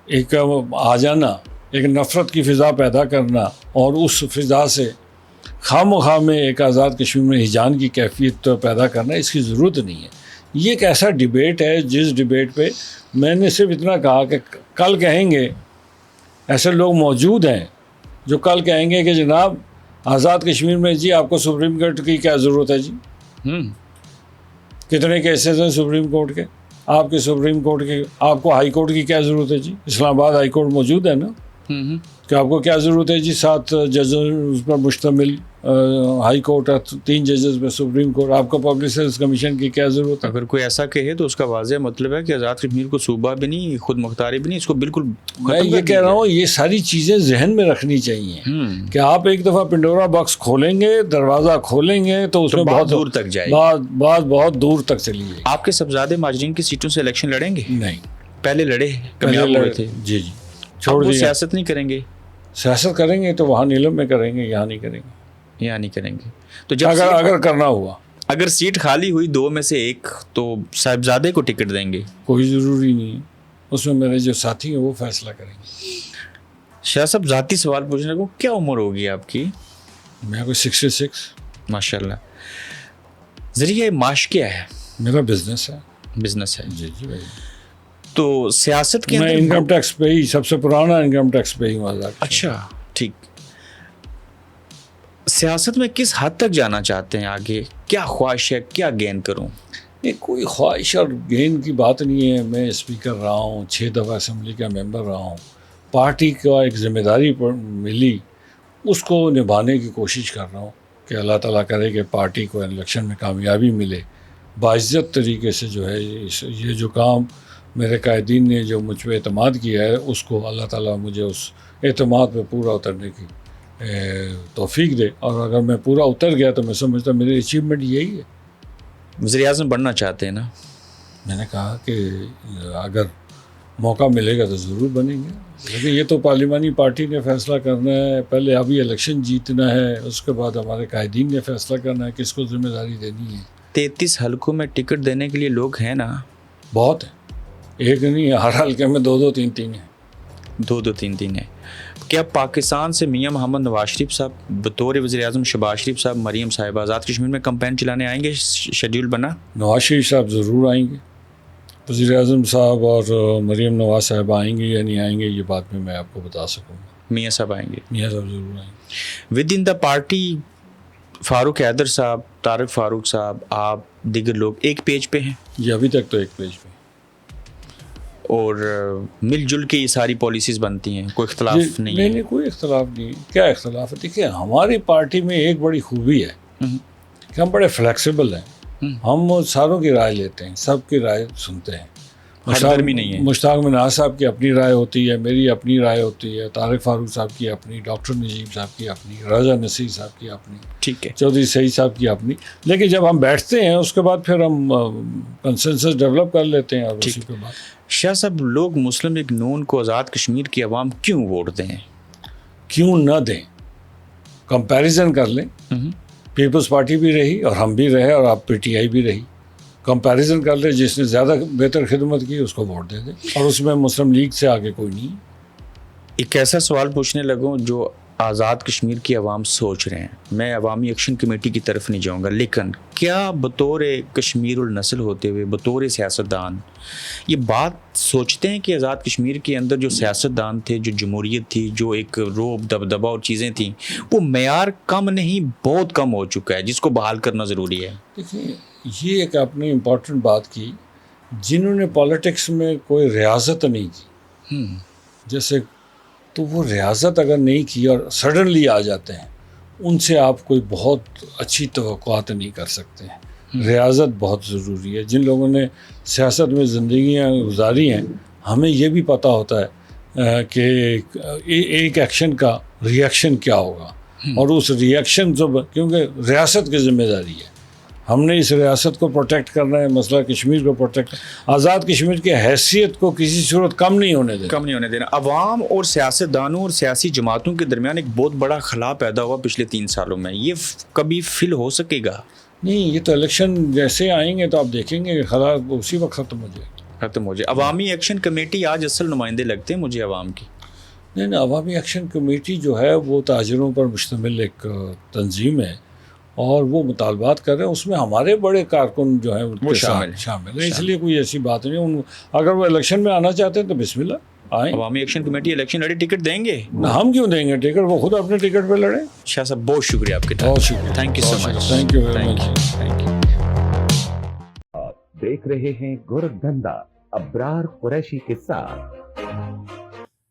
Speaker 2: ایک آ جانا، ایک نفرت کی فضا پیدا کرنا اور اس فضا سے خام و خواہ میں ایک آزاد کشمیر میں ہجان کی کیفیت پیدا کرنا، اس کی ضرورت نہیں ہے. یہ ایک ایسا ڈیبیٹ ہے جس ڈیبیٹ پہ میں نے صرف اتنا کہا کہ کل کہیں گے، ایسے لوگ موجود ہیں جو کل کہیں گے کہ جناب آزاد کشمیر میں جی آپ کو سپریم کورٹ کی کیا ضرورت ہے؟ جی کتنے کیسز ہیں سپریم کورٹ کے؟ آپ کے سپریم کورٹ کے، آپ کو ہائی کورٹ کی کیا ضرورت ہے؟ جی اسلام آباد ہائی کورٹ موجود ہے نا. کہ آپ کو کیا ضرورت ہے جی 7 ججز پر مشتمل ہائی کورٹ ہے، 3 ججز میں سپریم کورٹ. آپ کو پبلک سروس کمیشن کی کیا ضرورت ہے؟
Speaker 1: اگر کوئی ایسا کہے تو اس کا واضح مطلب ہے کہ آزاد کشمیر کو صوبہ بھی نہیں، خود مختاری بھی نہیں، اس کو بالکل
Speaker 2: میں یہ کہہ رہا ہوں یہ ساری چیزیں ذہن میں رکھنی چاہیے کہ آپ ایک دفعہ پنڈورا باکس کھولیں گے، دروازہ کھولیں گے تو اس میں بہت
Speaker 1: دور تک جائے،
Speaker 2: بات بہت دور تک چلی جائے.
Speaker 1: آپ کے صاحبزادے مہاجرین کی سیٹوں سے الیکشن لڑیں گے؟
Speaker 2: نہیں،
Speaker 1: پہلے لڑے، کامیاب ہوئے تھے.
Speaker 2: جی چھوڑ
Speaker 1: دیا.
Speaker 2: دیا.
Speaker 1: سیاست نہیں کریں گے؟
Speaker 2: سیاست کریں گے تو وہاں نیلم میں کریں گے، یہاں نہیں کریں گے.
Speaker 1: یہاں نہیں کریں گے. تو جب
Speaker 2: اگر کرنا ہوا،
Speaker 1: اگر سیٹ خالی ہوئی 2 میں سے 1 تو صاحبزادے کو ٹکٹ دیں گے؟
Speaker 2: کوئی ضروری نہیں ہے، اس میں میرے جو ساتھی ہیں وہ فیصلہ کریں گے.
Speaker 1: شاہ صاحب ذاتی سوال پوچھنے کو، کیا عمر ہوگی آپ کی؟
Speaker 2: میں کوئی 66.
Speaker 1: ماشاء اللہ. ذریعہ معاش کیا ہے؟
Speaker 2: میرا بزنس ہے.
Speaker 1: بزنس ہے.
Speaker 2: جی بھائی.
Speaker 1: تو سیاست کے
Speaker 2: میں انکم ٹیکس پہ ہی سب سے پرانا انکم ٹیکس پہ ہی ہوں.
Speaker 1: اچھا ٹھیک. سیاست میں کس حد تک جانا چاہتے ہیں آگے؟ کیا خواہش ہے؟ کیا گین کروں؟
Speaker 2: نہیں، کوئی خواہش اور گین کی بات نہیں ہے. میں اسپیکر رہا ہوں، 6 دفعہ اسمبلی کا ممبر رہا ہوں. پارٹی کا ایک ذمہ داری ملی، اس کو نبھانے کی کوشش کر رہا ہوں کہ اللہ تعالیٰ کرے کہ پارٹی کو الیکشن میں کامیابی ملے، باعزت طریقے سے جو ہے یہ جو کام میرے قائدین نے جو مجھ پہ اعتماد کیا ہے اس کو اللہ تعالیٰ مجھے اس اعتماد پہ پورا اترنے کی توفیق دے، اور اگر میں پورا اتر گیا تو میں سمجھتا میری اچیومنٹ یہی ہے۔
Speaker 1: وزیر اعظم بننا چاہتے ہیں نا؟
Speaker 2: میں نے کہا کہ اگر موقع ملے گا تو ضرور بنیں گے، لیکن یہ تو پارلیمانی پارٹی نے فیصلہ کرنا ہے، پہلے ابھی الیکشن جیتنا ہے، اس کے بعد ہمارے قائدین نے فیصلہ کرنا ہے کس کو ذمہ داری دینی ہے۔
Speaker 1: 33 حلقوں میں ٹکٹ دینے کے لیے لوگ ہیں نا؟
Speaker 2: بہت ہے، ایک نہیں، ہر حلقے میں 2 3 3 ہیں۔
Speaker 1: 2 3 ہیں۔ کیا پاکستان سے میاں محمد نواز شریف صاحب بطور وزیر اعظم، شہباز شریف صاحب، مریم صاحبہ آزاد کشمیر میں کمپین چلانے آئیں گے؟ شیڈیول بنا؟
Speaker 2: نواز شریف صاحب ضرور آئیں گے، وزیر اعظم صاحب اور مریم نواز صاحب آئیں گے یا نہیں آئیں گے یہ بات میں آپ کو بتا سکوں گا۔
Speaker 1: میاں صاحب آئیں گے؟
Speaker 2: میاں صاحب ضرور آئیں گے۔
Speaker 1: ود ان دا پارٹی فاروق حیدر صاحب، طارق فاروق صاحب، آپ دیگر لوگ ایک پیج پہ ہیں؟
Speaker 2: یہ ابھی تک تو ایک پیج پہ،
Speaker 1: اور مل جل کے یہ ساری پالیسیز بنتی ہیں، کوئی اختلاف نہیں ہے؟
Speaker 2: نہیں، کوئی اختلاف نہیں۔ کیا اختلاف ہے؟ دیکھیے ہماری پارٹی میں ایک بڑی خوبی ہے کہ ہم بڑے فلیکسیبل ہیں، ہم ساروں کی رائے لیتے ہیں، سب کی رائے سنتے ہیں۔
Speaker 1: ہردرمی نہیں ہے۔
Speaker 2: مشتاق مناز صاحب کی اپنی رائے ہوتی ہے، میری اپنی رائے ہوتی ہے، طارق فاروق صاحب کی اپنی، ڈاکٹر نجیب صاحب کی اپنی، راجہ نصیر صاحب کی اپنی،
Speaker 1: ٹھیک ہے،
Speaker 2: چودھری سعید صاحب کی اپنی، لیکن جب ہم بیٹھتے ہیں اس کے بعد پھر ہم کنسنسس ڈیولپ کر لیتے ہیں اور اسی کے بعد۔
Speaker 1: شاہ صاحب، لوگ مسلم لیگ نون کو آزاد کشمیر کی عوام کیوں ووٹ دیں؟
Speaker 2: کیوں نہ دیں؟ کمپیریزن کر لیں، پیپلز پارٹی بھی رہی اور ہم بھی رہے اور آپ پی ٹی آئی بھی رہی، کمپیریزن کر لیں، جس نے زیادہ بہتر خدمت کی اس کو ووٹ دے دیں، اور اس میں مسلم لیگ سے آگے کوئی نہیں۔
Speaker 1: ایک ایسا سوال پوچھنے لگوں جو آزاد کشمیر کی عوام سوچ رہے ہیں، میں عوامی ایکشن کمیٹی کی طرف نہیں جاؤں گا، لیکن کیا بطور کشمیر النسل ہوتے ہوئے، بطور سیاستدان یہ بات سوچتے ہیں کہ آزاد کشمیر کے اندر جو سیاستدان تھے، جو جمہوریت تھی، جو ایک روب دبدبا اور چیزیں تھیں، وہ معیار کم نہیں بہت کم ہو چکا ہے جس کو بحال کرنا ضروری ہے؟
Speaker 2: دیکھیں یہ ایک آپ نے امپورٹنٹ بات کی، جنہوں نے پالیٹکس میں کوئی ریاضت نہیں کی، جیسے تو وہ ریاضت اگر نہیں کی اور سڈنلی آ جاتے ہیں، ان سے آپ کوئی بہت اچھی توقعات نہیں کر سکتے ہیں۔ ریاضت بہت ضروری ہے۔ جن لوگوں نے سیاست میں زندگیاں گزاری ہیں، ہمیں یہ بھی پتہ ہوتا ہے کہ ایک ایکشن کا ری ایکشن کیا ہوگا، اور اس ری ایکشن کیونکہ ریاست کی ذمہ داری ہے، ہم نے اس ریاست کو پروٹیکٹ کرنا ہے، مسئلہ کشمیر کو پروٹیکٹ، آزاد کشمیر کی حیثیت کو کسی صورت کم نہیں ہونے دینا۔
Speaker 1: عوام اور سیاستدانوں اور سیاسی جماعتوں کے درمیان ایک بہت بڑا خلا پیدا ہوا پچھلے 3 سالوں میں، یہ کبھی فل ہو سکے گا؟
Speaker 2: نہیں، یہ تو الیکشن جیسے آئیں گے تو آپ دیکھیں گے کہ خلا اسی وقت ختم ہو جائے۔
Speaker 1: عوامی ایکشن کمیٹی آج اصل نمائندے لگتے ہیں مجھے عوام کی۔
Speaker 2: نہیں، عوامی ایکشن کمیٹی جو ہے وہ تاجروں پر مشتمل ایک تنظیم ہے، اور وہ مطالبات کر رہے ہیں، اس میں ہمارے بڑے کارکن جو ہیں وہ شامل ہیں، اس لیے کوئی ایسی بات نہیں۔ اگر وہ الیکشن میں آنا چاہتے ہیں تو بسم اللہ آئیں۔
Speaker 1: عوامی ایکشن کمیٹی الیکشن لڑے ٹکٹ دیں گے؟
Speaker 2: ہم کیوں دیں گے ٹکٹ؟ وہ خود اپنے ٹکٹ پہ لڑیں۔
Speaker 1: شاہ صاحب بہت شکریہ آپ کے،
Speaker 2: بہت شکریہ،
Speaker 1: thank you so much,
Speaker 2: thank you very much.
Speaker 3: آپ دیکھ رہے ہیں گورکھ دھندا ابرار قریشی کے ساتھ۔